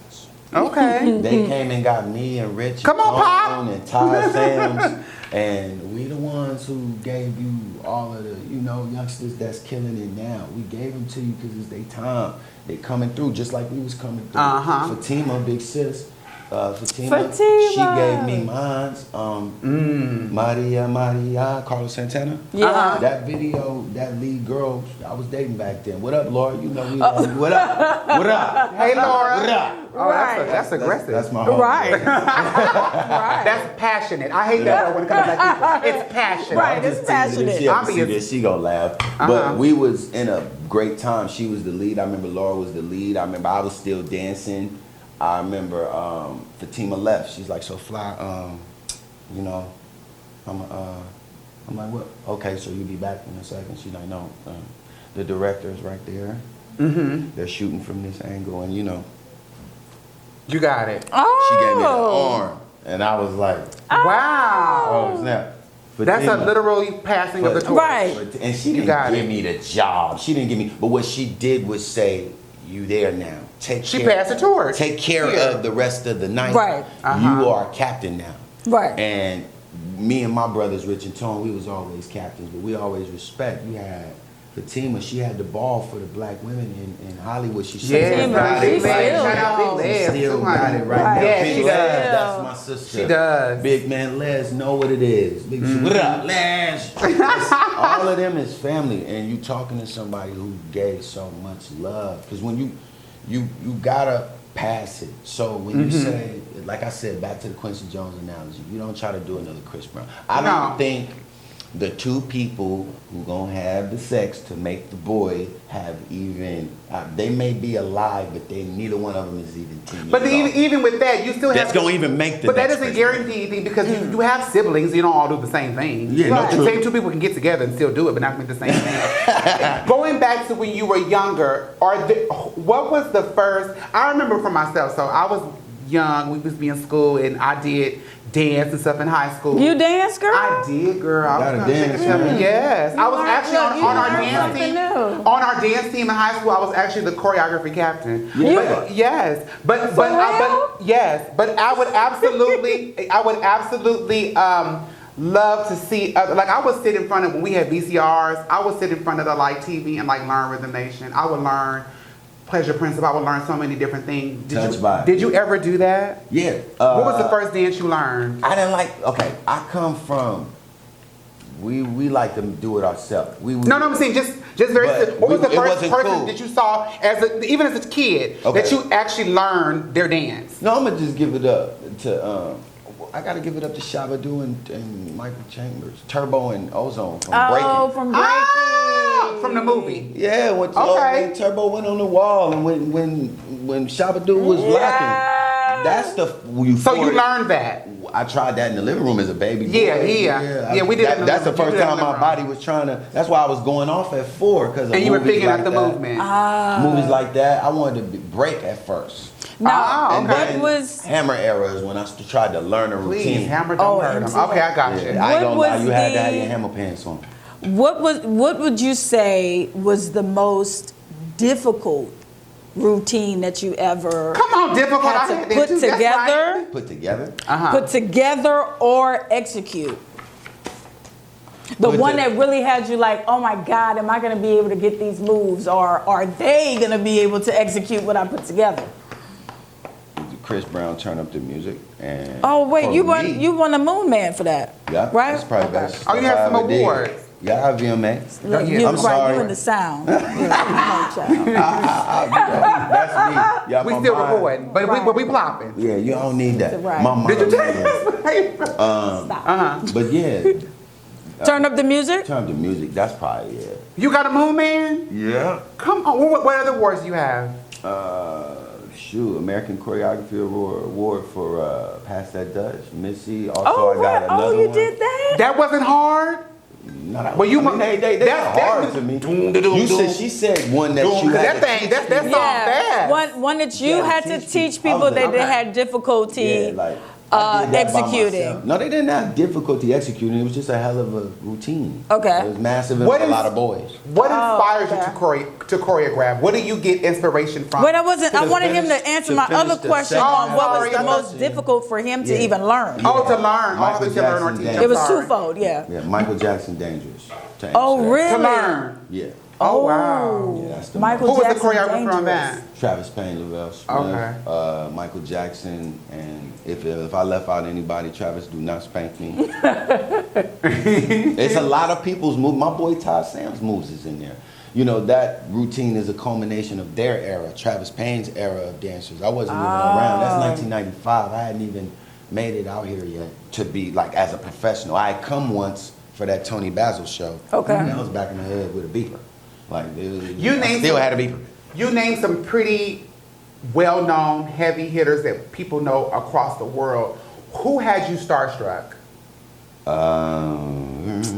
Okay. They came and got me and Rich Come on, Pop. and Ty Sams, and we the ones who gave you all of the, youngsters that's killing it now. We gave them to you because it's their time. They coming through just like we was coming through. Fatima, big sis. Fatima, she gave me mine. Maria, Carlos Santana. Yeah. That video, that lead girl, I was dating back then. What up, Laura? You know me. What up? What up? Hey, Laura. What up? Oh, that's aggressive. That's my home. Right. Right. That's passionate. I hate that when it comes to black people. It's passionate. Right, it's passionate. If she ever see this, she gonna laugh. But we was in a great time. She was the lead. I remember Laura was the lead. I remember I was still dancing. I remember Fatima left. She's like, so Fly, I'm like, what? Okay, so you be back in a second. She's like, no, the director is right there. Mm-hmm. They're shooting from this angle, and You got it. Oh. she gave me the arm, and I was like, Wow. oh snap. That's a Fatima- literal passing of the torch. Right. And she You didn't got give it. me the job. She didn't give me. But what she did was say, "You there now? She passed the torch. Take care Yeah. of the rest of the night. Right. You are captain now." Right. And me and my brothers, Rich and Tone, we was always captains, but we always respect. You had Fatima. She had the ball for the black women in Hollywood. She Yes, got she it right. still Shout out Big knows. Les, She still too, got honey. it right now. Yeah, Big she Les, does. that's my sister. She does. Big man Les know what it is. Big, what up, Les? All of them is family, and you talking to somebody who gave so much love. Because when you gotta pass it. So when you say, like I said, back to the Quincy Jones analogy, you don't try to do another Chris Brown. I don't think the two people who gonna have the sex to make the boy have even, they may be alive, but neither one of them is even 10 years But old. even with that, you still have. That's gonna even make the But that next doesn't Chris Brown. guarantee anything because you have siblings. You don't all do the same thing. Yeah, no, The true. same two people can get together and still do it, but not make the same thing. Going back to when you were younger, what was the first? I remember for myself. So I was young. We was in school, and I did dance and stuff in high school. You dance, girl? I did, girl. I was Gotta trying to dance, think of something. man. Yes, I was learned- actually look, you on our learned dance something team. new. On our dance team in high school, I was actually the choreography captain. Yeah. But, yes, but For real? yes, but I would absolutely love to see. Like I would sit in front of when we had VCRs. I would sit in front of the TV and learn Rhythm Nation. I would learn Pleasure Principle. I would learn so many different things. Did you ever do that? Yeah. What was the first dance you learned? I didn't like. Okay, I come from. We like to do it ourselves. No, I'm saying just very. But What was the it first wasn't person cool. that you saw even as a kid Okay. that you actually learned their dance? No, I'm gonna just give it up to. I gotta give it up to Shabba-Doo and Michael Chambers, Turbo and Ozone from Breaking. From Breaking. Ah, from the movie. Yeah, when Okay. Turbo went on the wall and when Shabba-Doo was locking, that's the So you learned that. I tried that in the living room as a baby. Yeah, boy. yeah, we did it in the That's the living room. first You did it in time the my living body was trying to. That's why I was going off at 4 because And you were picking up the movement. Movies like that, I wanted to break at first. Now, okay. Then what was Hammer era is when I tried to learn a Please, routine. Hammer don't hurt him. MC. Okay, I got you. Yeah, I ain't What gonna lie, was you had to have the- your Hammer pants on. what would you say was the most difficult routine that you ever Come on, difficult. I had to had that put too. That's together? right. Put together. Put together or execute? The Put one to- that really had you like, oh my God, am I going to be able to get these moves, or are they going to be able to execute what I put together? Chris Brown turn up the music and. Oh wait, for you me- won a Moon Man for that, Yeah, right? that's probably Okay. best. Oh, you have some I ever did. awards. Yeah, I have VMA. Look, Yeah, you, I'm right, sorry. you in the sound. Yeah, you know, child. That's me. Yeah, We my still mind- recording, but we plopping. Yeah, you don't need that. Right. My mind. Did you take is- this? But yeah, Turn up the music. turn up the music. That's probably it. You got a Moon Man? Yeah. Come on. What other awards do you have? Shoot, American Choreography Award for Pass That Dutch. Missy. Also, Oh, I got right. another Oh, you one. did that? That wasn't hard. No, that, Well, you I mean, mu- they that's- hard to me. Doom, da, doom, You doom. said she said one that you That had to thing, teach that's me. song fast. One that you Yeah, had to teach teach people. people that they Okay. had difficulty Yeah, like I did that by executing. myself. No, they didn't have difficulty executing. It was just a hell of a routine. Okay. It was massive and What a is- lot of boys. What inspires okay. you to choreograph? What do you get inspiration from? But I wasn't. I To wanted him finish- to answer to my finish other the question second on what was half. the Oh, most sorry. difficult for him to Yeah. even learn. Oh, to learn. Michael Oh, to learn or Jackson, teach. Dance. It was Sorry. twofold. Yeah. Yeah, Michael Jackson, Dangerous. To Oh, answer that. really? To learn. Yeah. Oh, wow. Yeah, that's the Michael Who was the Jackson, choreographer on Dangerous. that? Travis Payne, Lavelle Smith, Okay. Michael Jackson, and if I left out anybody, Travis, do not spank me. It's a lot of people's moves. My boy Todd Sam's moves is in there. You know, that routine is a culmination of their era, Travis Payne's era of dancers. I wasn't even around. That's 1995. I hadn't even made it out here yet to be like as a professional. I had come once for that Tony Basil show. Okay. And I was back in the hood with a beeper. Like, You I named still some- had a beeper. You named some pretty well-known heavy hitters that people know across the world. Who had you starstruck?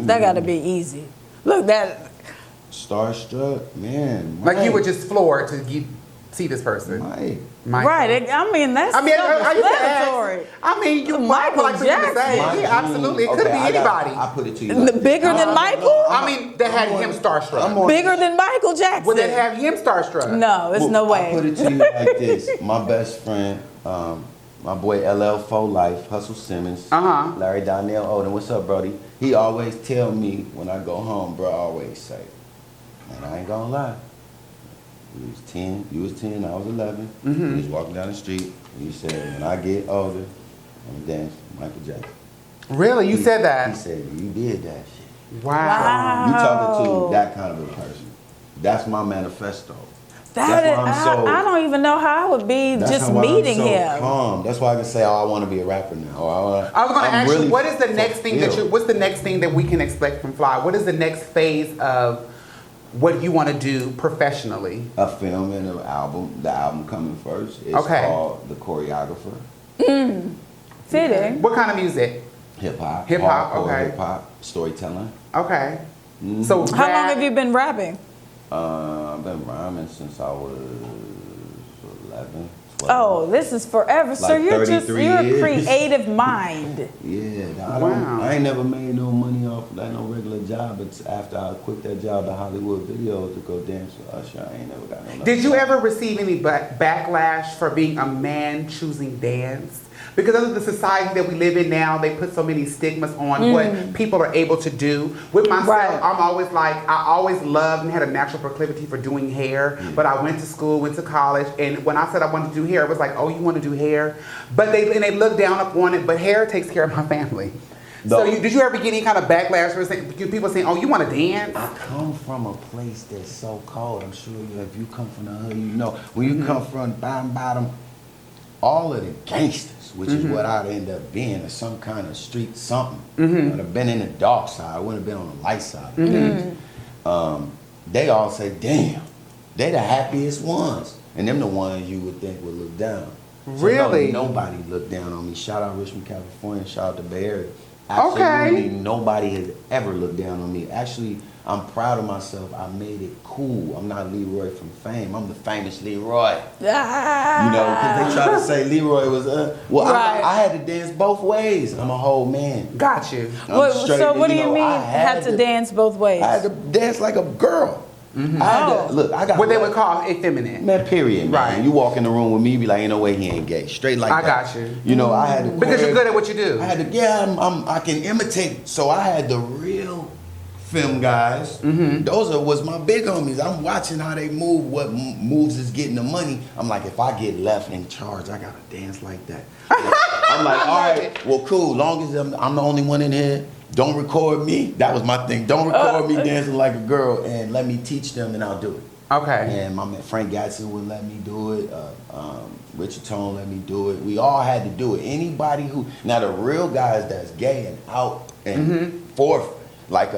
That got to be easy. Look, that. Starstruck, man. Like you Mike. were just floored to see this person. Mike. Right. I mean, that's I mean, I used to ask- self-explanatory. I mean, you Michael like for you to say, Jackson. yeah, absolutely. It could be anybody. I put it to you. The bigger than Michael? I mean, that had him starstruck. Bigger than Michael Jackson? Would that have him starstruck? No, there's no way. I put it to you like this. My best friend, my boy LL Life, Hustle Simmons, Uh-huh. Larry Donnell Odom. What's up, Brody? He always tell me when I go home, bro, I always say, man, I ain't gonna lie. You was 10, I was 11. Mm-hmm. We was walking down the street, and you said, when I get older, I'm gonna dance Michael Jackson. Really? You said He that? said, you did that shit. Wow. You talking to that kind of a person. That's my manifesto. That That's why I'm so- I don't even know how I would be That's just how meeting I'm so him. calm. That's why I can say, oh, I want to be a rapper now. Or, I was going to I'm ask really you, what is the next thing fulfilled. what's the next thing that we can expect from Fly? What is the next phase of what you want to do professionally? A film and an album. The album coming first. It's Okay. called The Choreographer. Fitting. What kind of music? Hip hop. Hip hop, hardcore okay. Hip hop. Storytelling. Okay. So How long rap- have you been rapping? I've been rhyming since I was 11, 12. Oh, this is forever. So Like you're 33 you're a years. creative mind. Yeah, Wow. I ain't never made no money off of that, no regular job. It's after I quit that job at Hollywood Video to go dance with Usher. I ain't never got no. Did you ever receive any backlash for being a man choosing dance? Because of the society that we live in now, they put so many stigmas on what people are able to do. With myself, Right. I'm always like, I always loved and had a natural proclivity for doing hair. But I went to school, went to college, and when I said I wanted to do hair, it was like, oh, you want to do hair? But they look down upon it. But hair takes care of my family. So did you ever get any kind of backlash for people saying, oh, you want to dance? I come from a place that's so cold. I'm sure if you come from the hood, you know. When you come from bottom, all of the gangsters, which is what I'd end up being, or some kind of street something. I'd have been in the dark side. I wouldn't have been on the light side. of things. They all say, damn, they the happiest ones. And them the ones you would think would look down. So Really? no, nobody looked down on me. Shout out Richmond, California. Shout out to Bay Area. Okay. Absolutely nobody has ever looked down on me. Actually, I'm proud of myself. I made it cool. I'm not Leroy from Fame. I'm the famous Leroy. You know, because they try to say Leroy was well, Right. I had to dance both ways. I'm a whole man. Got you. I'm straight, So what do know, you mean I had to dance both ways? I had to dance like a girl. I had to, look, I got What they would call effeminate. man, period, man. Right. You walk in the room with me, you be like, ain't no way he ain't gay. Straight like I that. got you. You know, I had to Because you're good at what you do. I had to, yeah, I can imitate. So I had the real film guys. Those was my big homies. I'm watching how they move, what moves is getting the money. I'm like, if I get left in charge, I gotta dance like that. I'm like, all right, well, cool. Long as I'm the only one in here, don't record me. That was my thing. Don't record me dancing like a girl, and let me teach them, and I'll do it. Okay. And my man Frank Gatson would let me do it. Richard Tone let me do it. We all had to do it. Anybody who, now the real guys that's gay and out and forth, like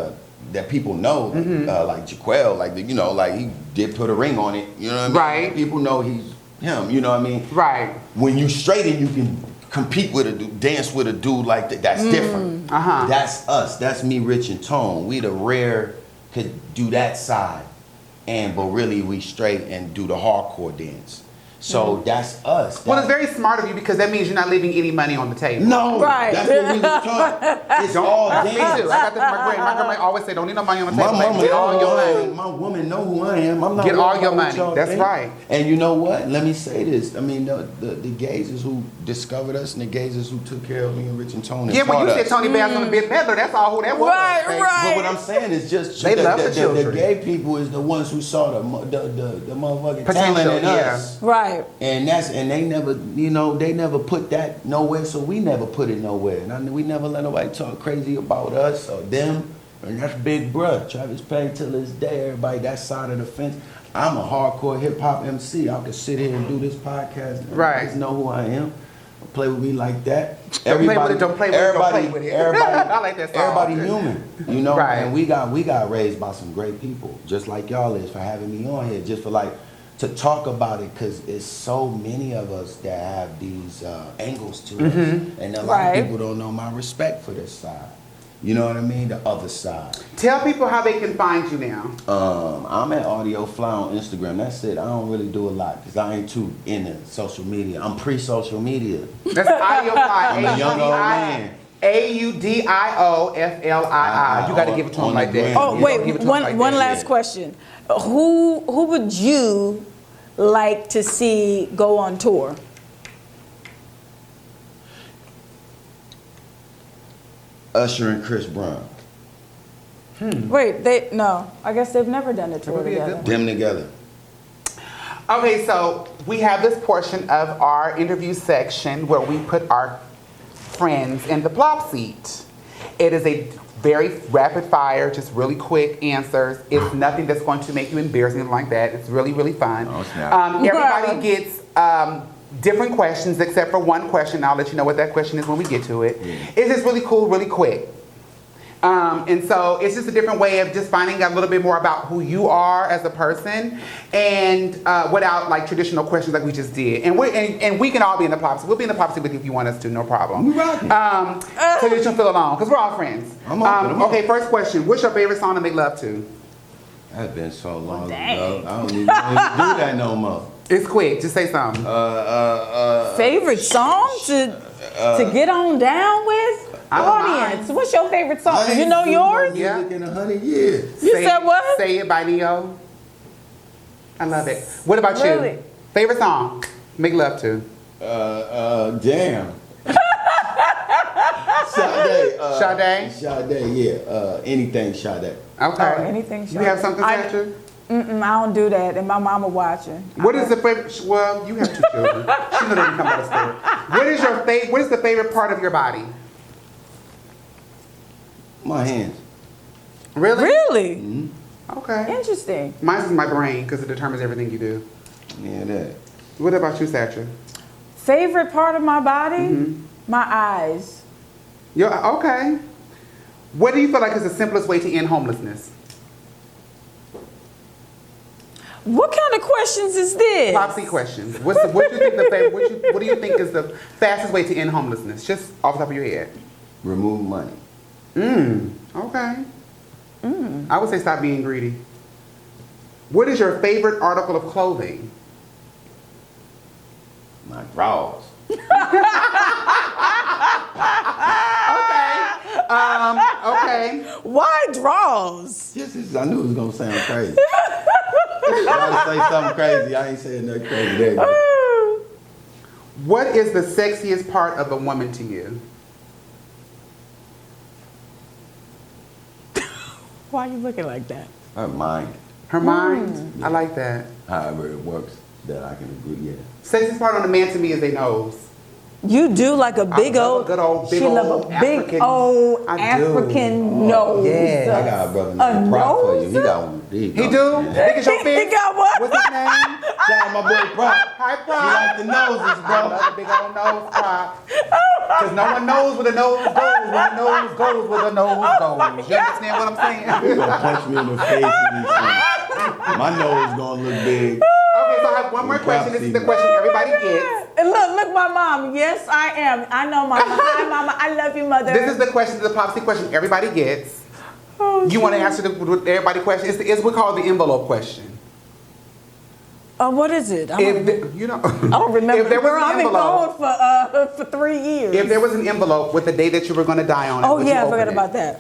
that people know, like Jaquel, like you know, like he did put a ring on it. You know what I mean? Right. People know he's him. You know what I mean? Right. When you straight and you can compete with a dude, dance with a dude like that. That's different. That's us. That's me, Rich and Tone. We the rare could do that side, but really we straight and do the hardcore dance. So that's us. Well, it's very smart of you because that means you're not leaving any money on the table. No, Right. that's what we was taught. It's all Me too. dance. I got this from my grandma. My grandma always said, don't need no money on the table. My Like, mama, get all your money. my woman know who I am. I'm not Get worried all your about what money. y'all That's think. right. And you know what? Let me say this. I mean, the gays is who discovered us, and the gays is who took care of me and Rich and Tony. Yeah, when you taught said us. Tony Bass on the Big Peddler, that's all who that was. Right, baby. right. But what I'm saying is just They love the the children. gay people is the ones who saw the motherfucking Potential, talent in yeah. us. Right. And they never, they never put that nowhere, so we never put it nowhere. And we never let nobody talk crazy about us or them. And that's Big Bruh. Travis Payne till this day, everybody that side of the fence. I'm a hardcore hip hop MC. I could sit here and do this podcast. And Right. Just know who I am. Play with me like that. Don't play with it, don't play with it, don't play with it. I like that song. Everybody human, you know. Right. And we got raised by some great people, just like y'all is for having me on here, just for to talk about it, because it's so many of us that have these angles to us, and a lot Right. of people don't know my respect for this side. You know what I mean? The other side. Tell people how they can find you now. I'm at Audio Fly on Instagram. That's it. I don't really do a lot because I ain't too into social media. I'm pre-social media. That's Audio Fly. I'm a young old man. AUDIOFLII. You got to give it to him On like the that. gram. Oh, You wait, don't give it to him one like one that. last question. Who would you like to see go on tour? Usher and Chris Brown. Wait, I guess they've never done a tour would be a together. good Them together. Okay, so we have this portion of our interview section where we put our friends in the Plopp seat. It is a very rapid fire, just really quick answers. It's nothing that's going to make you embarrassed, anything like that. It's really, really fun. Oh, snap. Everybody gets different questions except for one question. I'll let you know what that question is when we get to it. It's just really cool, really quick. And so it's just a different way of just finding out a little bit more about who you are as a person, and without like traditional questions like we just did. And we can all be in the Plopp seat. We'll be in the Plopp seat with you if you want us to, no problem. We rocking. So you don't feel alone, because we're all friends. I'm open. Okay, first question. What's your favorite song to make love to? That's been so long dang. ago. I don't even do that no more. It's quick. Just say something. Favorite song to get on down with? I know Audience, what's your favorite song? I ain't You know been yours? Yeah. music in 100 years. You said what? Say It by Neo. I love it. What about Really? you? Favorite song? Make love to? Damn. Sade. Sade? Sade, yeah. Anything Sade. Okay. Oh, anything You have something, I- Sacha? I don't do that, and my mama watching. What is the favorite? Well, you have two children. She know they can come out of school. What is your favorite? What is the favorite part of your body? My hands. Really? Really? Okay. Interesting. Mine is my brain because it determines everything you do. Yeah, that. What about you, Sacha? Favorite part of my body? My eyes. Okay. What do you feel like is the simplest way to end homelessness? What kind of questions is this? Popsy questions. What do you think the favorite? What do you think is the fastest way to end homelessness? Just off the top of your head. Remove money. Okay. I would say stop being greedy. What is your favorite article of clothing? My drawers. Okay. Why draws? I knew it was gonna sound crazy. I gotta say something crazy. I ain't saying nothing crazy. There you go. What is the sexiest part of a woman to you? Why are you looking like that? Her mind, Her mind? I like that. however it works, that I can agree. Yeah. Sexiest part on a man to me is their nose. You do like a big love a old, good old, big she love old a big African- old I do. African nose. yeah. I got a brother A named Prop for you. He nose? got one. He do? Yeah. Big as your fist? He got what? What's his name? Shout out my boy Prop. Hi, He Prop. like the noses, I bro. love a big old nose, Prop. Because no one knows where the nose goes when the nose goes where the nose goes. You understand what I'm He saying? gonna punch me in the face with these things. My nose gonna look big. Okay, so I have one more question. This is the question everybody gets. And look, my mom. Yes, I am. I know, mama. Hi, mama. I love you, mother. This is the question, the Popsy question everybody gets. Oh, You want to answer the everybody question? It's what we call the envelope question. What is it? I If you know, I don't remember. If there was Girl, an I've been envelope, gone for 3 years. if there was an envelope with the day that you were going to die on it, Oh would you yeah, I open forgot it? about that.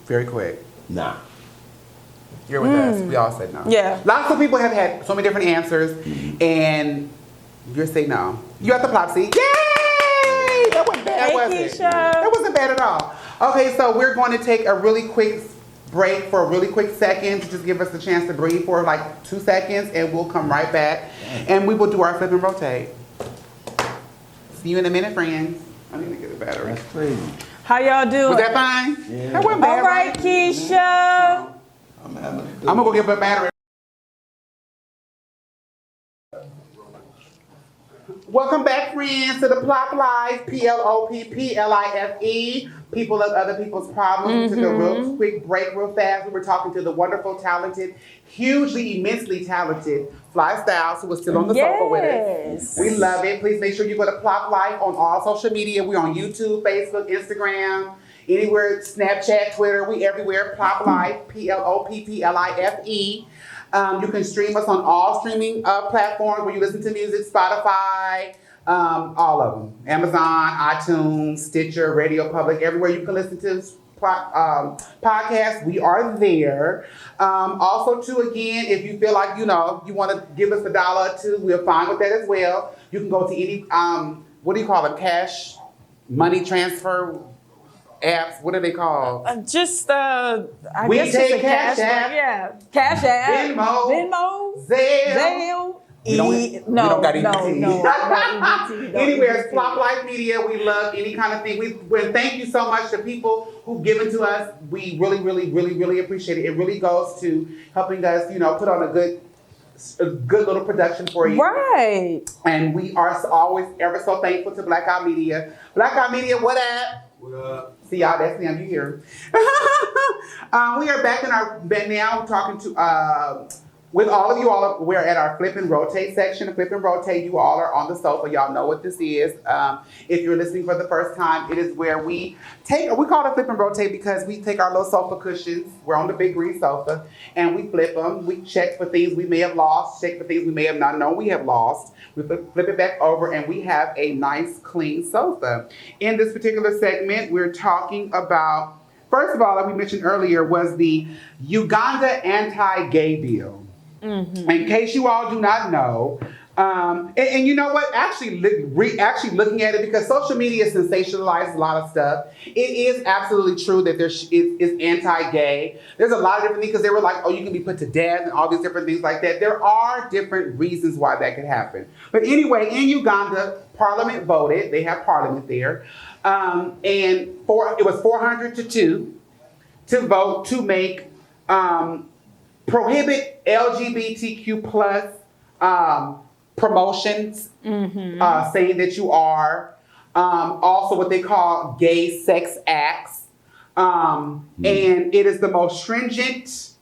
Very quick. Nah. You're with us. We all said no. Yeah. Lots of people have had so many different answers, and you say no. You got the Plopp seat. Yay! That wasn't bad, Hey, was it? Keisha. That wasn't bad at all. Okay, so we're going to take a really quick break for a really quick second to just give us the chance to breathe for like 2 seconds, and we'll come right back, and we will do our flip and rotate. See you in a minute, friends. I need to get a battery. That's crazy. How y'all doing? Was that fine? Yeah. That wasn't bad, All right, Keisha. I'm having a good I'm gonna go get a battery. Welcome back, friends, to the Plopplife, P.L.O.P.P.L.I.F.E. People of other people's problems. We took a real quick break, real fast. We were talking to the wonderful, talented, hugely, immensely talented Flii Stylez, who was still on the sofa with us. Yes. We love it. Please make sure you go to Plopplife on all social media. We're on YouTube, Facebook, Instagram, anywhere, Snapchat, Twitter. We everywhere. Plopplife, P.L.O.P.P.L.I.F.E. You can stream us on all streaming platforms where you listen to music, Spotify, all of them. Amazon, iTunes, Stitcher, Radio Public, everywhere you can listen to podcasts, we are there. Also, too, again, if you feel like, you want to give us $1 or $2, we're fine with that as well. You can go to any, what do you call them, cash, money transfer apps, what are they called? I We guess take it's a Cash App, Yeah, Cash App, Venmo, Zelle. Zelle. We No, don't got EBT. no, not EBT. No Anywhere, it's EBT. Plopplife Media. We love any kind of thing. We thank you so much to people who've given to us. We really, really, really, really appreciate it. It really goes to helping us, put on a good little production for you. Right. And we are always ever so thankful to Black Eye Media. Black Eye Media, what up? What up? See y'all, that's them, you hear. We are back in our bed now, talking to with all of you all. We're at our flip and rotate section. Flip and rotate, you all are on the sofa. Y'all know what this is. If you're listening for the first time, it is where we call it flip and rotate because we take our little sofa cushions. We're on the big green sofa, and we flip them. We check for things we may have lost, check for things we may have not known we have lost. We flip it back over, and we have a nice, clean sofa. In this particular segment, we're talking about, first of all, like we mentioned earlier, was the Uganda anti-gay bill. Mm-hmm. In case you all do not know, and you know what? Actually looking at it, because social media sensationalizes a lot of stuff. It is absolutely true that it's anti-gay. There's a lot of different things, because they were like, oh, you can be put to death and all these different things like that. There are different reasons why that could happen. But anyway, in Uganda, Parliament voted. They have Parliament there, and it was 400-2 to vote to make. Prohibit LGBTQ plus promotions, saying that you are, also what they call gay sex acts, and it is the most stringent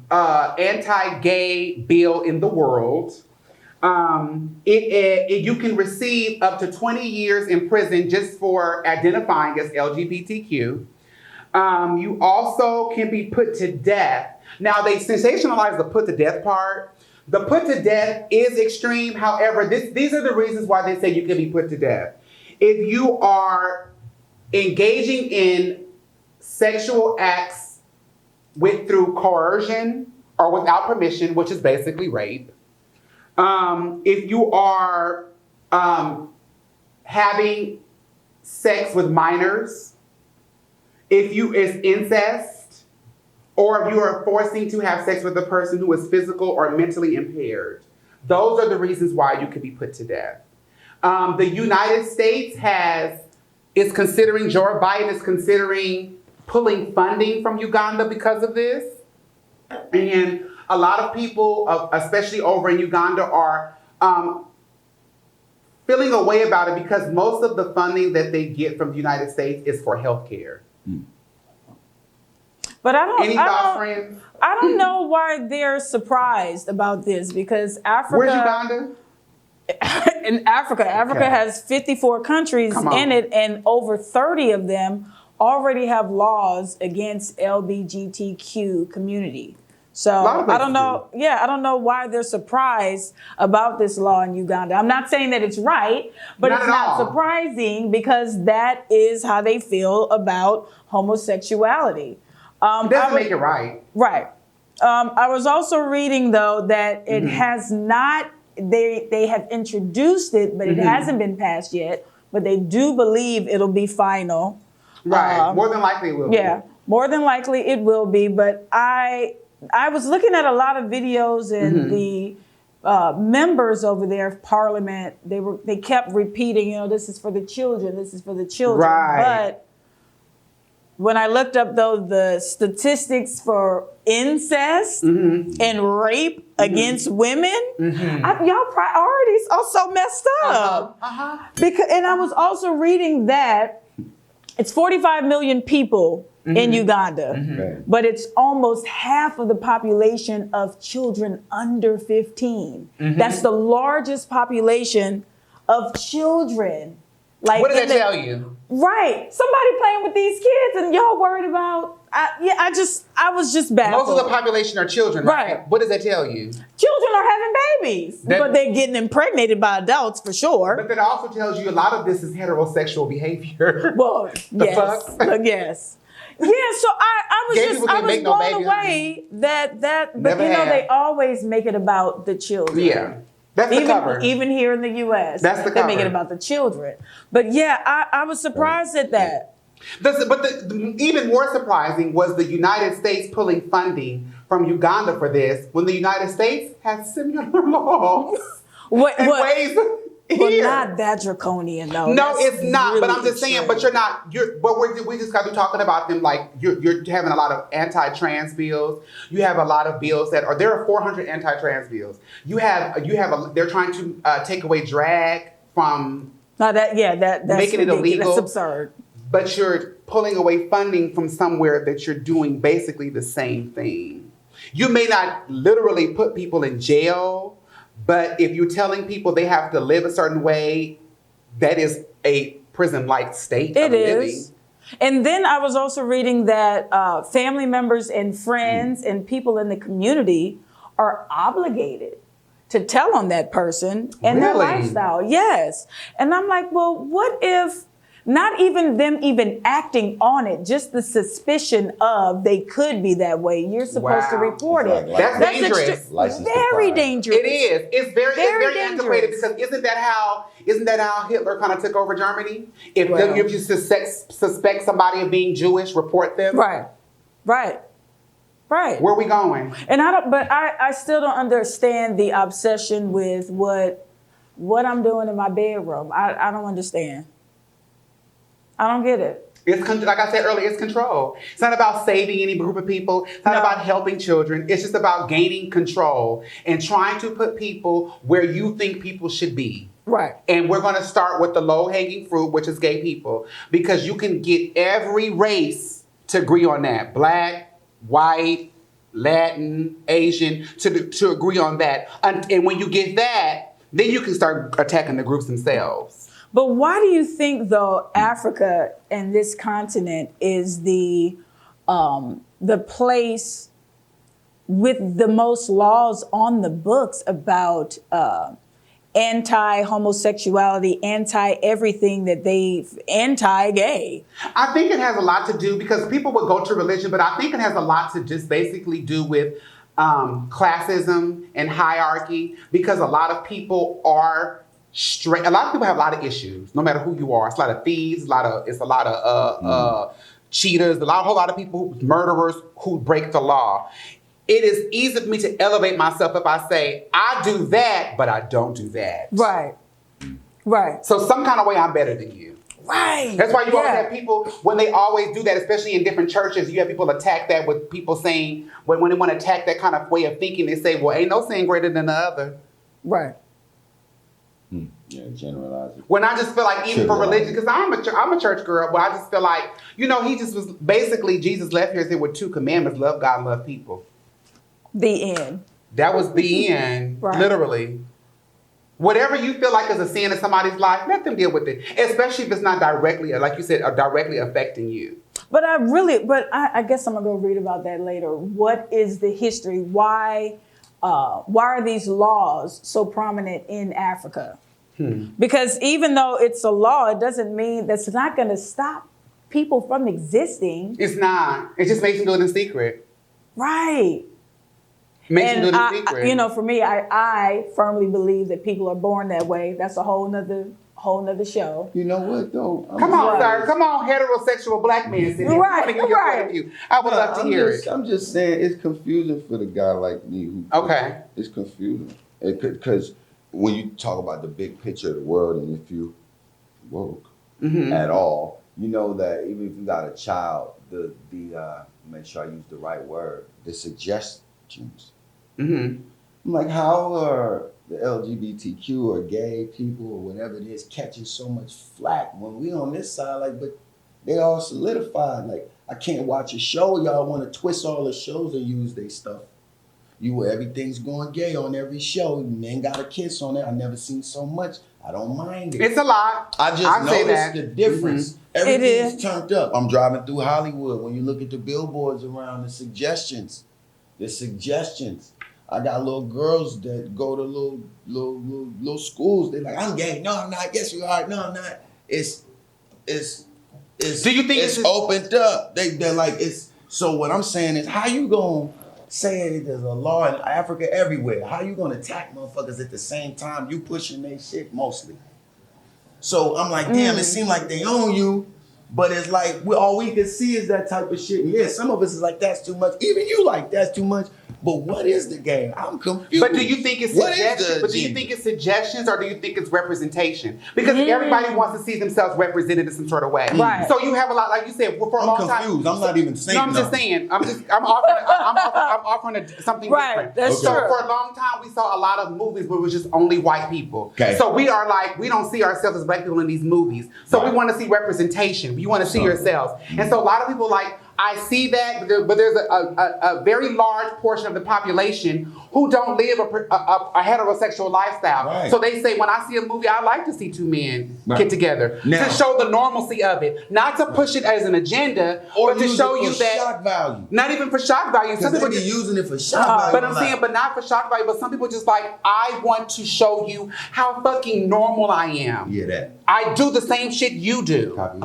anti-gay bill in the world. You can receive up to 20 years in prison just for identifying as LGBTQ. You also can be put to death. Now, they sensationalize the put to death part. The put to death is extreme. However, these are the reasons why they say you can be put to death. If you are engaging in sexual acts through coercion or without permission, which is basically rape. If you are having sex with minors, if it's incest, or if you are forcing to have sex with a person who is physical or mentally impaired. Those are the reasons why you could be put to death. The United States Joe Biden is considering pulling funding from Uganda because of this. And a lot of people, especially over in Uganda, are feeling a way about it because most of the funding that they get from the United States is for healthcare. But Any thoughts, friends? I don't know why they're surprised about this, because Africa. Where's Uganda? In Africa. Africa has 54 countries in it, and over 30 of them already have laws against LGBTQ community. So lot of I don't places know. Yeah, I don't know why they're surprised about this law in Uganda. I'm not saying that it's right, but Not it's at not all. surprising because that is how they feel about homosexuality. It doesn't make it right. Right. I was also reading though that it has not. They have introduced it, but it hasn't been passed yet. But they do believe it'll be final. Right. More than likely it will be. Yeah, more than likely it will be. But I was looking at a lot of videos and the members over there of Parliament. They kept repeating, this is for the children. This is for the children. Right. But when I looked up though the statistics for incest and rape against women, y'all priorities are so messed up. Because, and I was also reading that it's 45 million people in Uganda, but it's almost half of the population of children under 15. That's the largest population of children. Like, What does that tell you? Right. Somebody playing with these kids and y'all worried about, I was just baffled. Most of the population are children, right? Right. What does that tell you? Children are having babies, but they're getting impregnated by adults for sure. But that also tells you a lot of this is heterosexual behavior. Well, yes, fuck? yes. Yeah, so I was Gay just, people I can't was make no blown babies, away that, but Never have. they always make it about the children. Yeah. That's the cover. Even here in the U.S., That's the they make it cover. about the children. But yeah, I was surprised at that. Even more surprising was the United States pulling funding from Uganda for this when the United States has similar laws What? in ways Well, here. not that draconian though. No, That's it's not. But really I'm just saying. extreme. But you're not. We just got to talking about them like you're having a lot of anti-trans bills. You have a lot of bills that are. There are 400 anti-trans bills. They're trying to take away drag from. No, that's Making it ridiculous. illegal. That's absurd. But you're pulling away funding from somewhere that you're doing basically the same thing. You may not literally put people in jail, but if you're telling people they have to live a certain way, that is a prison-like state of living. It is. And then I was also reading that family members and friends and people in the community are obligated to tell on that person and their Really? lifestyle. Yes. And I'm like, well, what if not even them even acting on it, just the suspicion of they could be that way. You're supposed to Wow. report it. Like That's dangerous. License to Very crime. dangerous. It is. It's very Very antiquated dangerous. because isn't that how Hitler kind of took over Germany? If Well. you suspect somebody of being Jewish, report them. Right. Right. Where are we going? And I still don't understand the obsession with what I'm doing in my bedroom. I don't understand. I don't get it. Like I said earlier, it's control. It's not about saving any group of people. It's not about helping children. It's just about gaining control and trying to put people where you think people should be. Right. And we're going to start with the low-hanging fruit, which is gay people, because you can get every race to agree on that. Black, white, Latin, Asian, to agree on that. And when you get that, then you can start attacking the groups themselves. But why do you think, though, Africa and this continent is the place with the most laws on the books about anti-homosexuality, anti-everything anti-gay? I think it has a lot to do, because people would go to religion, but I think it has a lot to just basically do with classism and hierarchy, because a lot of people are straight. A lot of people have a lot of issues, no matter who you are. It's a lot of thieves, it's a lot of cheaters, a whole lot of people, murderers who break the law. It is easy for me to elevate myself if I say, I do that, but I don't do that. Right. Right. So some kind of way I'm better than you. Right. That's why you always have people, when they always do that, especially in different churches, you have people attack that with people saying, when they want to attack that kind of way of thinking, they say, well, ain't no sin greater than the other. Right. Yeah, generalize it. When I just feel like, even for religion, because I'm a church girl, but I just feel like, he just was, basically, Jesus left here and said with 2 commandments, love God and love people. The end. That was the end, Right. literally. Whatever you feel like is a sin in somebody's life, let them deal with it. Especially if it's not directly, like you said, directly affecting you. But I guess I'm gonna go read about that later. What is the history? Why are these laws so prominent in Africa? Because even though it's a law, it doesn't mean that's not gonna stop people from existing. It's not. It just makes them do it in secret. Right. Makes them do it in secret. You know, for me, I firmly believe that people are born that way. That's a whole nother show. You know what though? Come on, sir. Come on, heterosexual black men. Sit here. Right, Give me your point of view. I would love to hear it. I'm just saying it's confusing for the guy like me. Okay. It's confusing. Because when you talk about the big picture of the world and if you woke at all, you know that even if you got a child, the make sure I use the right word, the suggestions. Like how are the LGBTQ or gay people or whatever it is catching so much flack when we on this side, like, but they all solidified. Like, I can't watch a show. Y'all want to twist all the shows and use their stuff. Everything's going gay on every show. Men got a kiss on it. I've never seen so much. I don't mind it. It's a lot. I just noticed the difference. Everything's turned up. I'm driving through Hollywood. When you look at the billboards around, the suggestions. I got little girls that go to little schools. They're like, I'm gay. No, I'm not. Yes, you are. No, I'm not. It's Do you think it's opened up? They're like, it's. So what I'm saying is, how you gonna say there's a law in Africa everywhere? How you gonna attack motherfuckers at the same time you pushing their shit mostly? So I'm like, damn, it seems like they own you, but it's like all we can see is that type of shit. And yeah, some of us is like, that's too much. Even you like, that's too much. But what is the game? I'm confused. But do you think it's suggestions? But do you think it's suggestions or do you think it's representation? Because everybody wants to see themselves represented in some sort of way. Right. So you have a lot, like you said, for a long time. I'm confused. I'm not even saying. No, I'm just saying. I'm offering something different. That's so true. for a long time, we saw a lot of movies where it was just only white people. Okay. So we are like, we don't see ourselves as black people in these movies. So we want to see representation. You want to see yourselves. And so a lot of people like, I see that, but there's a very large portion of the population who don't live a heterosexual lifestyle. Right. So they say, when I see a movie, I like to see two men get together now, to show the normalcy of it, not to push it as an agenda, or but to show you that shock value. Not even for shock value. Some people be just using it for shock value. But I'm saying, but not for shock value. But some people just like, I want to show you how fucking normal I am. Yeah, that. I do the same shit you do. Copy.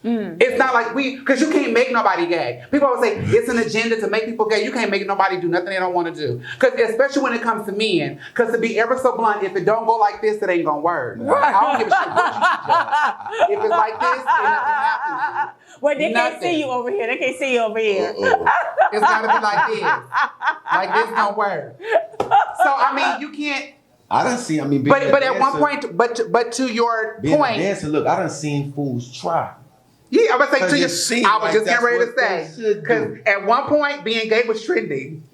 It's not like because you can't make nobody gay. People always say it's an agenda to make people gay. You can't make nobody do nothing they don't want to do. Because especially when it comes to men, because to be ever so blunt, if it don't go like this, it ain't gonna work. Right. I don't give a shit what you suggest. If it's like this, ain't nothing happening. Wait, they can't see you over here. They can't see you over here. It's gotta be like this. Like this don't work. So I mean, you can't. I done seen. I mean, but at one point, but to your being point, a dancer, look, I done seen fools try. Yeah, I was say to you. I was like just getting ready to what they say should because do. at one point being gay was trending.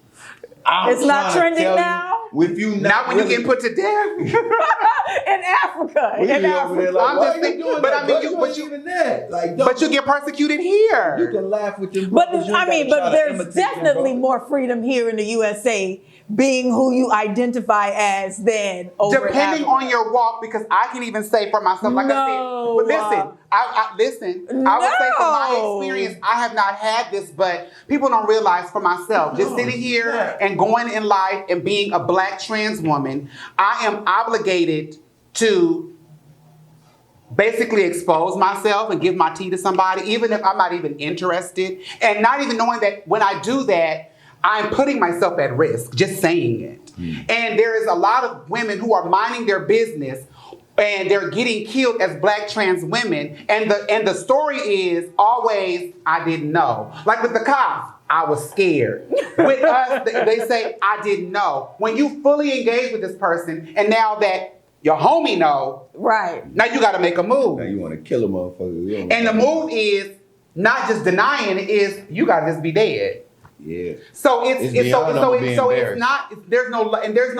It's not trending now? With you not when you get put to death in Africa. We be over there like, I'm why just you thinking, doing but that? I mean, But you get persecuted here. You can laugh with them. But there's definitely more freedom here in the USA being who you identify as than over depending Africa. on your walk, because I can even say for myself, like I said, but listen, I would say from my experience, I have not had this, but people don't realize for myself, just sitting here and going in life and being a black trans woman, I am obligated to basically expose myself and give my tea to somebody, even if I'm not even interested, and not even knowing that when I do that, I'm putting myself at risk, just saying it. And there is a lot of women who are minding their business and they're getting killed as black trans women. And the story is always, I didn't know. Like with the cops, I was scared. With us, they say, I didn't know. When you fully engage with this person, and now that your homie know, right? Now you got to make a move. Now you want to kill a motherfucker. And the move is not just denying it, is you got to just be dead. Yeah. So it's not. There's no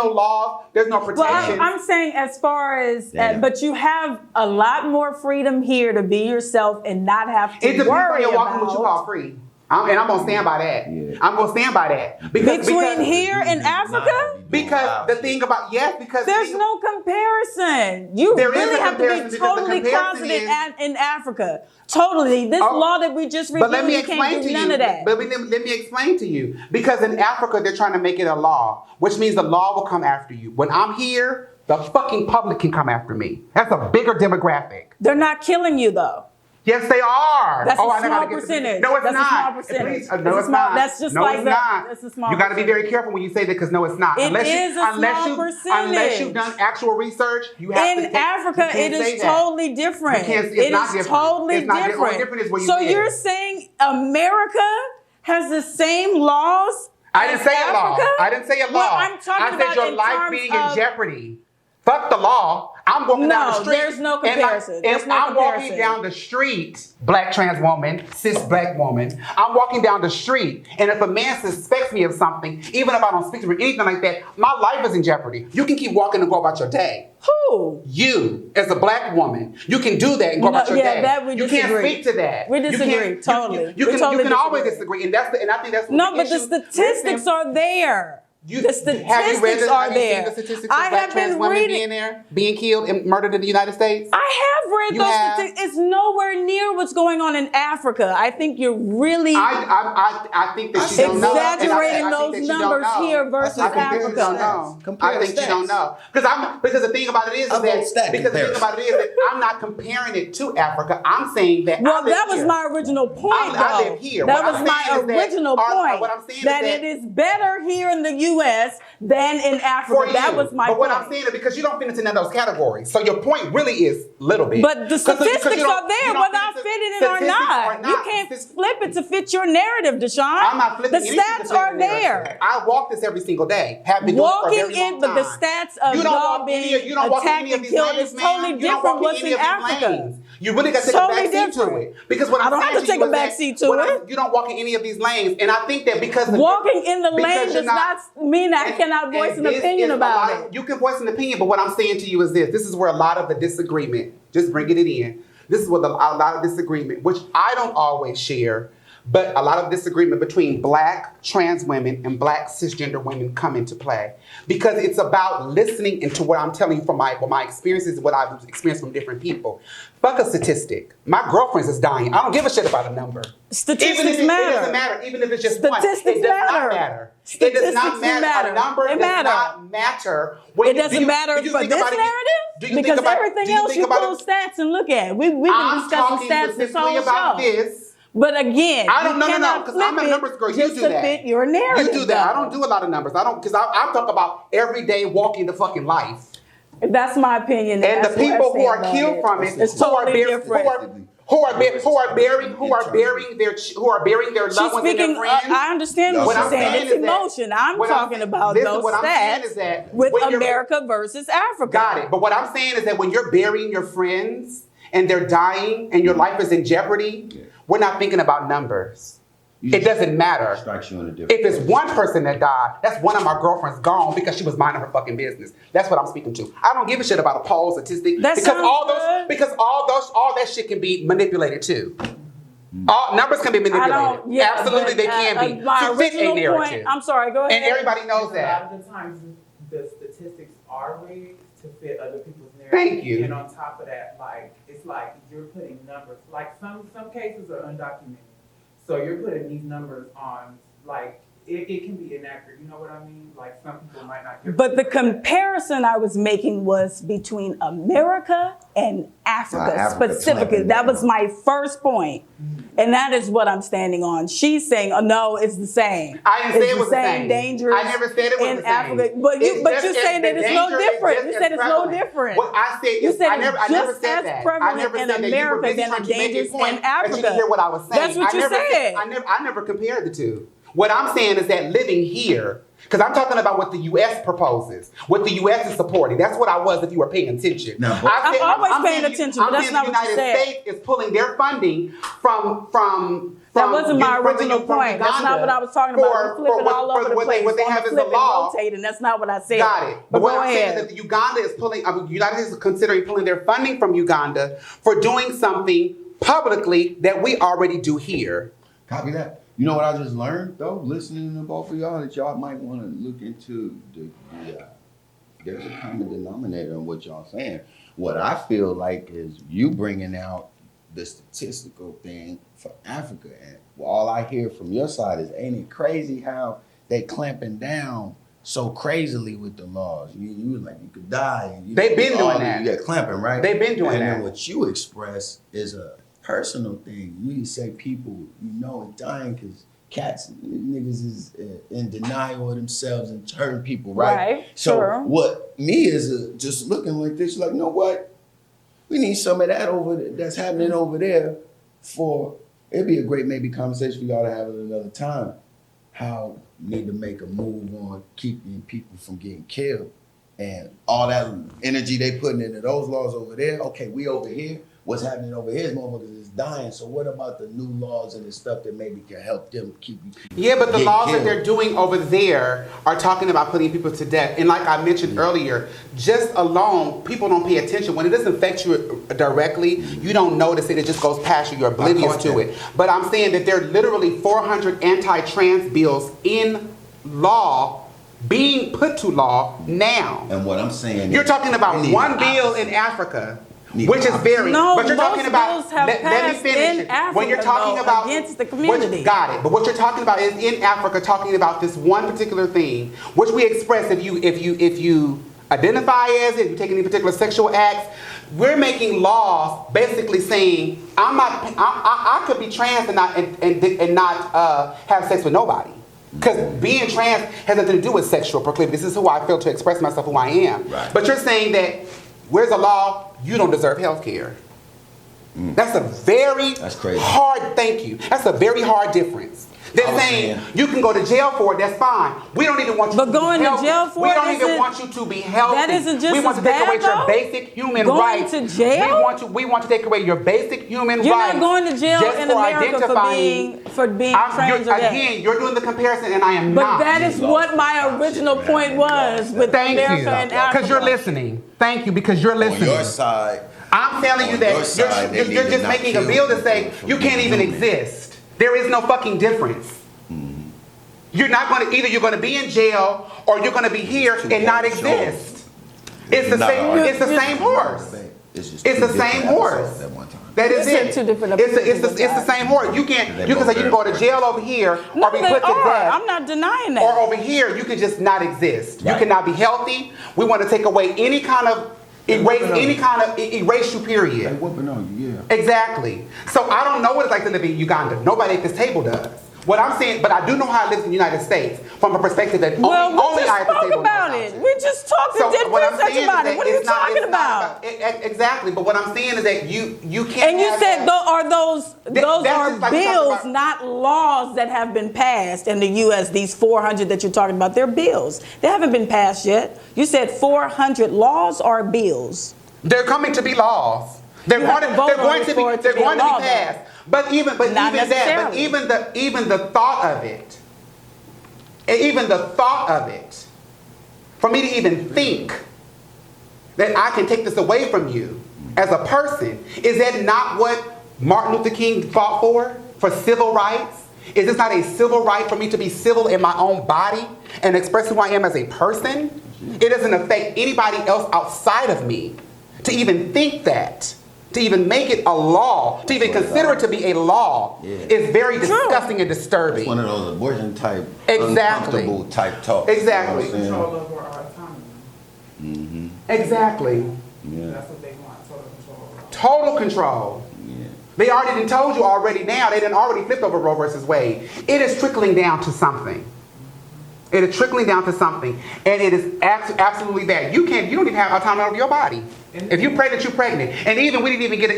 law. There's no protection. Well, I'm saying as far as, but you have a lot more freedom here to be yourself and not have to worry about. It depends on your walking what you call free. And I'm gonna stand by that. Yeah. I'm gonna stand by that. Because here and Africa? Because the thing about because There's no comparison. You There is really a have to be comparison because the totally comparison closeted in Africa. Totally. This law that we just reviewed, But let me you explain can't to do you. none of that. But let me explain to you. Because in Africa, they're trying to make it a law, which means the law will come after you. When I'm here, the fucking public can come after me. That's a bigger demographic. They're not killing you though. Yes, they are. That's a I small gotta get percentage. No, it's That's a not. small percentage. Please, no, It's a it's small- not. that's just no, like it's the- not. that's a small You got to be percentage. very careful when you say that because no, it's not. It is a small Unless you've done actual research, you have to In Africa, you it can't say is that. totally different. You can't- it's It not is different. totally It's not different. different. Only different is where you So live. you're saying America has the same laws? I didn't as say a law. Africa? I didn't say a law. Well, I'm talking I said about your in life terms being of- in jeopardy. Fuck the law. I'm walking down the No, street. there's no and comparison. There's if no I'm walking comparison. down the street, black trans woman, cis black woman, I'm walking down the street, and if a man suspects me of something, even if I don't speak to him or anything like that, my life is in jeopardy. You can keep walking and go about your day. Who? You, as a black woman, you can do that and go about your day. That we you disagree. can't speak to that. We You disagree, can't- totally. You We can, totally you can always disagree. disagree, and I think that's what No, the but the issue- statistics are there. The have you read statistics have you are seen there. the statistics of I black have trans been women reading. being there, being killed and murdered in the United States? I have read You those have? statistics. It's nowhere near what's going on in Africa. I think you're really I think that you don't know. exaggerating And I those think that you don't numbers know. here versus I think that you Africa. don't know. Compare I think the you don't stats. know. Because the thing about it is I'll go that stat comparison. I'm not comparing it to Africa. I'm saying that Well, I live that was here. my original point, I though. live here. That What was I'm my saying is that original what point. I'm saying is That that it is better here in the U.S. than in Africa. for That you. was my But what point. I'm saying is because you don't fit into none of those categories. So your point really is little bit. But the 'Cause you statistics don't- are there, you don't whether fit I into fit it in or statistics not. You can't Statis- flip it to fit your narrative, Deshon. I'm not flipping The anything to stats fit are the narrative. there. I walk this every single day. Have been doing it for a Walking very long in, but the time. stats of You don't y'all walk being you don't walk in attacked any of and these killed lanes, is man. totally You don't different walk in what's any in of these Africa. lanes. You really got to take Totally a back seat to different. it. Because what I I'm don't saying have to you take a is back that seat to it. You don't walk in any of these lanes. And I think that because Walking in the because lane you're does not mean I and- cannot voice and an this opinion is a about lot it. of- You can voice an opinion, but what I'm saying to you is this. This is where a lot of the disagreement, just bringing it in. This is where a lot of disagreement, which I don't always share, but a lot of disagreement between black trans women and black cisgender women come into play. Because it's about listening into what I'm telling you from my experiences, what I've experienced from different people. Fuck a statistic. My girlfriend is dying. I don't give a shit about a number. Statistics Even if it matter. doesn't matter. Even if it's just Statistics one. It does matter. not matter. It does Statistics not matter. matter. A number They does matter. not matter. When It doesn't matter do you for think this about it- narrative do you think because about it- everything do you else think you about pull it- stats and look at. We've been I'm discussing talking stats this specifically whole about show. this. But again, I don't you know, cannot because I'm a flip numbers it girl. You just do to that. fit your narrative. You do that. I though. don't do a lot of numbers. I don't because I'm talking about everyday walking the fucking life. That's my opinion. And the that's where I people who stand are on killed it. from it, It's totally different. who are burying their She's loved ones and speaking. their friends. I understand what What she's I'm saying. saying It's is that- emotion. I'm what talking about listen, those what I'm saying stats is that with when you're- America versus Africa. Got it. But what I'm saying is that when you're burying your friends and they're dying and your life is in jeopardy, we're not thinking about numbers. It doesn't matter. Strikes you in a different If it's one person that died, that's one of my girlfriends gone because she was minding her fucking business. That's what I'm speaking to. I don't give a shit about a poll statistic That because sounds all that shit can be manipulated too. All numbers can be manipulated. Absolutely, they can be My to fit a original narrative. point. I'm sorry. Go ahead. And everybody knows A that. lot of the times, the statistics are rigged to fit other people's narrative. Thank you. And on top of that, like it's like you're putting numbers. Like some cases are undocumented, so you're putting these numbers on. Like it can be inaccurate. You know what I mean? Like some people might not. Get But the comparison I was making was between America and Africa, Africa, specifically. China, That yeah. was my first point. And that is what I'm standing on. She's saying, oh, no, it's the same. I didn't say It's it was the same. dangerous. I never said it was in the same. Africa. But you saying that it's no different. You said it's no different. What I said You is, said I never just said as that. I prevalent never in said that. You were America busy than trying the to make a dangers point in that Africa. you didn't hear what I was saying. That's what I you never said. I never compared the two. What I'm saying is that living here, because I'm talking about what the U.S. proposes, what the U.S. is supporting. That's what I was if you were paying attention. No, I said- I'm always paying saying attention, but that's not what you the United said. States is pulling their funding from That wasn't my from the- original from point. That's Uganda not what I was talking about. for- We're flipping for all over the what place. What they On the have is a flip and law. rotate, and that's not what I said. Got it. But But what go I'm saying ahead. is that Uganda is pulling, United States is considering pulling their funding from Uganda for doing something publicly that we already do here. Copy that. You know what I just learned though, listening to both of y'all, that y'all might want to look into there's a common denominator in what y'all saying. What I feel like is you bringing out the statistical thing for Africa, and all I hear from your side is, ain't it crazy how they clamping down so crazily with the laws? You like, you could die. And They've been doing that. Yeah, clamping, right? They've been doing and that. And then what you express is a personal thing. You say people, are dying because cats, niggas is in denial of themselves and hurting people, right? Right, So sure. what me is just looking like this, like, you know what? We need some of that that's happening over there it'd be a great maybe conversation for y'all to have at another time. How we need to make a move on keeping people from getting killed. And all that energy they putting into those laws over there, okay, we over here, what's happening over here is motherfuckers is dying. So what about the new laws and the stuff that maybe can help them keep Yeah, but the getting laws that killed? they're doing over there are talking about putting people to death. And like I mentioned earlier, just alone, people don't pay attention. When it doesn't affect you directly, you don't notice it. It just goes past you. You're oblivious to it. But I'm saying that there are literally 400 anti-trans bills in law being put to law now. And what I'm saying You're is, talking about we need one the bill opposite. in Africa, Need which the is very. No, but you're most talking about. bills have Let me passed finish in it. Africa, When you're talking though, about against the community. Got it. But what you're talking about is in Africa, talking about this one particular thing, which we express if you identify as it, you take any particular sexual acts. We're making laws basically saying I could be trans and not have sex with nobody. Because being trans has nothing to do with sexual proclivity. This is who I feel to express myself, who I am. Right. But you're saying that where's the law? You don't deserve health care. That's a very That's crazy. hard, thank you. That's a very hard difference. They're I was saying saying- you can go to jail for it, that's fine. We don't even want you But to going be to healthy. jail for we it don't even isn't- want you to be healthy. that isn't just we want as to take away bad, your though? basic human Going rights. to jail? We want to take away your basic human You're rights. not going to jail just in for America identifying. for being trans or gay. Again, you're doing the comparison and I am But not. that is what my original point was with Thank America you. and Africa. Because you're listening. Thank you, because you're On listening. your side, I'm telling you On that your side, they you're need to just not making a kill bill to people say for you can't being even human. exist. There is no fucking difference. You're not going to, either you're going to be in jail or you're going to be here Two and not horse exist. It's the Nah, same. It's the same horse. It's just It's two the same different horse. episodes at one time. That is You said it. two different It's opinions the of same horse. You can They say both you can go to very jail over here No, or be they put to are. death. I'm not denying that. Or over here, you can just not exist. You Right. cannot be healthy. We want to take away any kind of erase you, They period. whooping on you, yeah. Exactly. So I don't know what it's like to live in Uganda. Nobody at this table does. What I'm saying, but I do know how it lives in the United States from a perspective that Well, only we I just at the spoke table about knows it. how to. We just talked and did what I'm research saying about is it. What that are you it's not- talking it's not about? exactly, but what I'm saying is that you can't. And you have said that. those that's are just like we talked bills, about- not laws that have been passed in the U.S. These 400 that you're talking about, they're bills. They haven't been passed yet. You said 400 laws or bills. They're coming to be laws. They're You going have to, to vote they're on going it to for be it to they're be a going to law, be though. passed. But even Not that, necessarily. even the thought of it, for me to even think that I can take this away from you as a person, is that not what Martin Luther King fought for civil rights? Is this not a civil right for me to be civil in my own body and express who I am as a person? It doesn't affect anybody else outside of me to even think that. To even make it a law, to even consider it to be a law, is very disgusting and disturbing. It's one of those abortion type, Exactly. uncomfortable type talk. Exactly. You know what I'm saying? Control over our autonomy. Exactly. Yeah. That's what they want, total control over our Total control. Yeah. They already done told you already now, they done already flipped over Roe versus Wade. It is trickling down to something. It is trickling down to something. And it is absolutely bad. You don't even have autonomy over your body. If you're pregnant, you're pregnant. And even, we didn't even get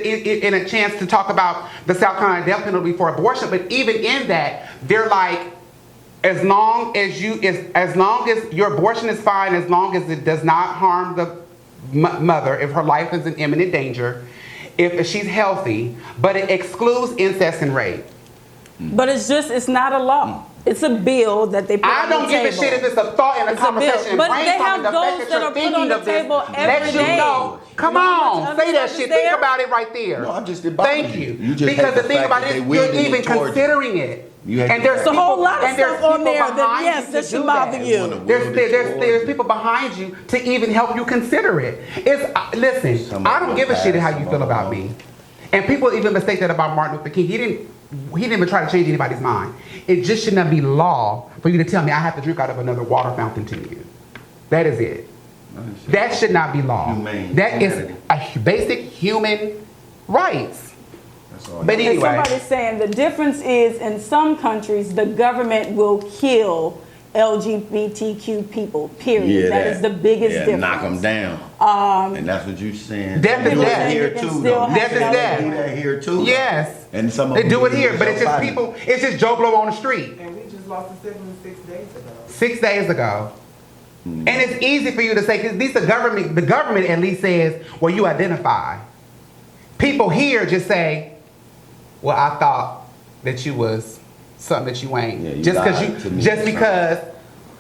in a chance to talk about the South Carolina death penalty for abortion, but even in that, they're like, as long as your abortion is fine, as long as it does not harm the mother, if her life is in imminent danger, if she's healthy, but it excludes incest and rape. But it's not a law. It's a bill that they put I on the don't give a table. shit if it's a thought and a It's a bill. conversation. But they have brainstorming, the goals fact that you're are put thinking on the of this table lets every you day. know. Come You know how on, much say that other stuff shit. is Think there? about it right there. No, I'm just about Thank you. You just Because hate the the thing fact about that it they is, you're wielding it even towards you. considering it. You hate And the there's fact There's a whole lot of and there's stuff on people there that, behind yes, you that to should do bother that. you. There's people behind you to even help you consider it. Listen, I don't give a shit how you feel about me. And people even mistake that about Martin Luther King. He didn't even try to change anybody's mind. It just should not be law for you to tell me I have to drink out of another water fountain to you. That is it. That should not be law. That is a basic human rights. But And anyway, somebody's saying the difference is in some countries the government will kill LGBTQ people. Period. That is the biggest difference. Knock them down. And that's what you're saying. Death is They do it death. here You can too. still though. have Death is death. They do that here too. though. yes, And some of they them do it use here, but it's just somebody. people. It's just Joe Blow on the street. And we just lost a sibling 6 days ago. 6 days ago. And it's easy for you to say, because at least the government at least says, well, you identify. People here just say, well, I thought that you was something that you ain't. Yeah, you just lied to me just or because,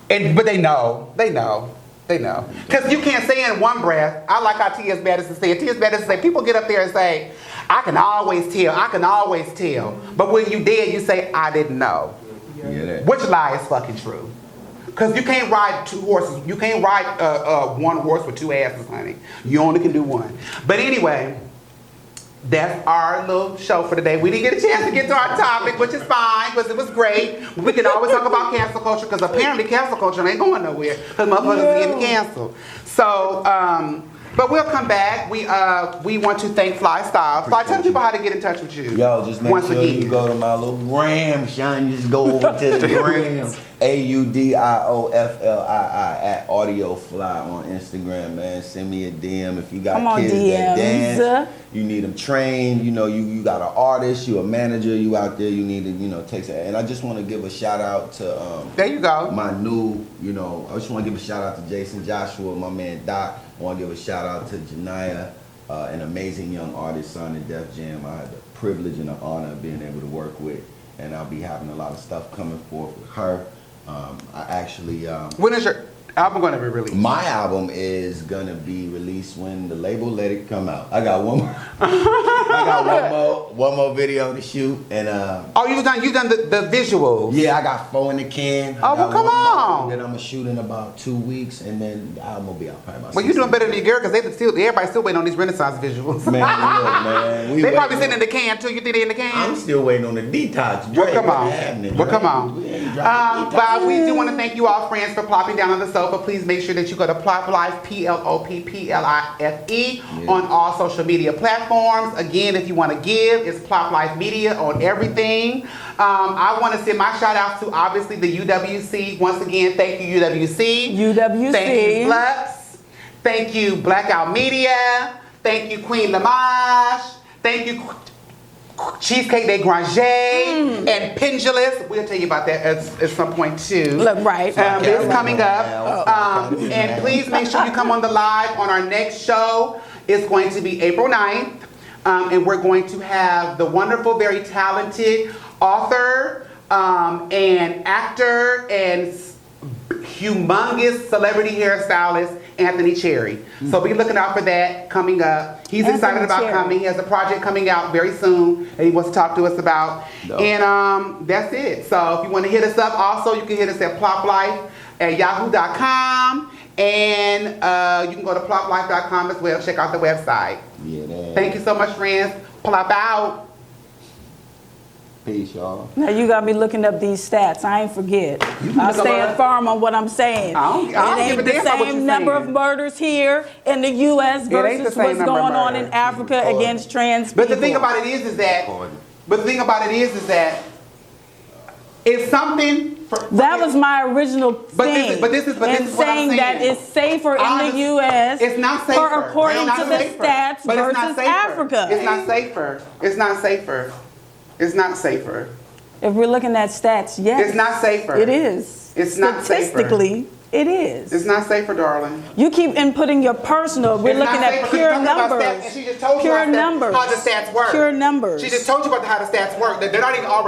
but they know. Because you can't say in one breath, I like how T.S. Madison said. T.S. Madison said, people get up there and say, I can always tell. But when you dead, you say, I didn't know. Yeah, that. Which lie is fucking true? Because you can't ride two horses. You can't ride one horse with two asses, honey. You only can do one. But anyway, that's our little show for today. We didn't get a chance to get to our topic, which is fine, because it was great. We can always talk about cancel culture, because apparently cancel culture ain't going nowhere, because motherfuckers are getting canceled. So, but we'll come back. We want to thank Flii Stylez. Fly, tell people how to get in touch with you. Yo, just make Once sure again. you go to my little gram, Sean. Just go over to the gram. AUDIOFLII at Audio Fly on Instagram, man. Send me a DM if you got Come on, kids that DMs. dance. You need them trained. You know, you got an artist, you a manager, you out there. You need to, take that. And I just want to give a shout out to There you go. my new, I just want to give a shout out to Jason Joshua, my man Doc. I want to give a shout out to Janiyah, an amazing young artist signed to Def Jam. I had the privilege and the honor of being able to work with, and I'll be having a lot of stuff coming forth with her. I actually When is your album going to be released? my album is gonna be released when the label let it come out. I got one more. I got one more video to shoot, and Oh, you've done the visuals. yeah, I got 4 in the can. I Oh, well, got come one more on. That I'm gonna shoot in about 2 weeks, and then the album will be out probably about. Well, you're 6 doing better than your girl, because everybody's still waiting on these Renaissance visuals. Man, look, man. We They probably waiting sitting in the can too. You think they in the can? I'm still waiting on the detox. Well, Dre, come what's on. happening, Well, Dre? come on. We ain't dropping the detox. But we do want to thank you all, friends, for plopping down on the sofa. Please make sure that you go to Plopplife, P.L.O.P.P.L.I.F.E. on all social media platforms. Again, if you want to give, it's Plopplife Media on everything. I want to send my shout out to obviously the UWC. Once again, thank you, UWC. UWC. Thank you, Flux. Thank you, Blackout Media. Thank you, Queen Lamage. Thank you, Cheesecake de Granger and Pendulous. We'll tell you about that at some point too. Look, right. It's coming up. And please make sure you come on the live on our next show. It's going to be April 9th. And we're going to have the wonderful, very talented author and actor and humongous celebrity hairstylist, Anthony Cherry. So be looking out for that coming up. He's Anthony excited about Cherry. coming. He has a project coming out very soon that he wants to talk to us about. Dope. And that's it. So if you want to hit us up, also you can hit us at Plopplife at yahoo.com. And you can go to plopplife.com as well. Check out the website. Yeah, that. Thank you so much, friends. Plop out. Peace, y'all. Now you got me looking up these stats. I ain't forget. I look stand up- firm on what I'm saying. I don't it give a ain't the damn about what same you're number saying. of murders here in the U.S. ain't the versus same what's number of going on in murders. Africa against trans people. But the thing about it is that it's something for, that was my original thing. But this is what I'm saying that saying. it's safer I in the U.S. It's not safer. according It's not to the safer. stats But it's not versus safer. Africa. It's not safer. It's not safer. It's not safer. If we're looking at stats, yes. It's not safer. It is. It's not safer. Statistically, it is. It's not safer, darling. You keep inputting your personal. We're It's looking not at safer 'cause pure you're talking about numbers. stats, and she just told you Pure how numbers. the stats work. Pure numbers. She just told you about how the stats work. They're not even all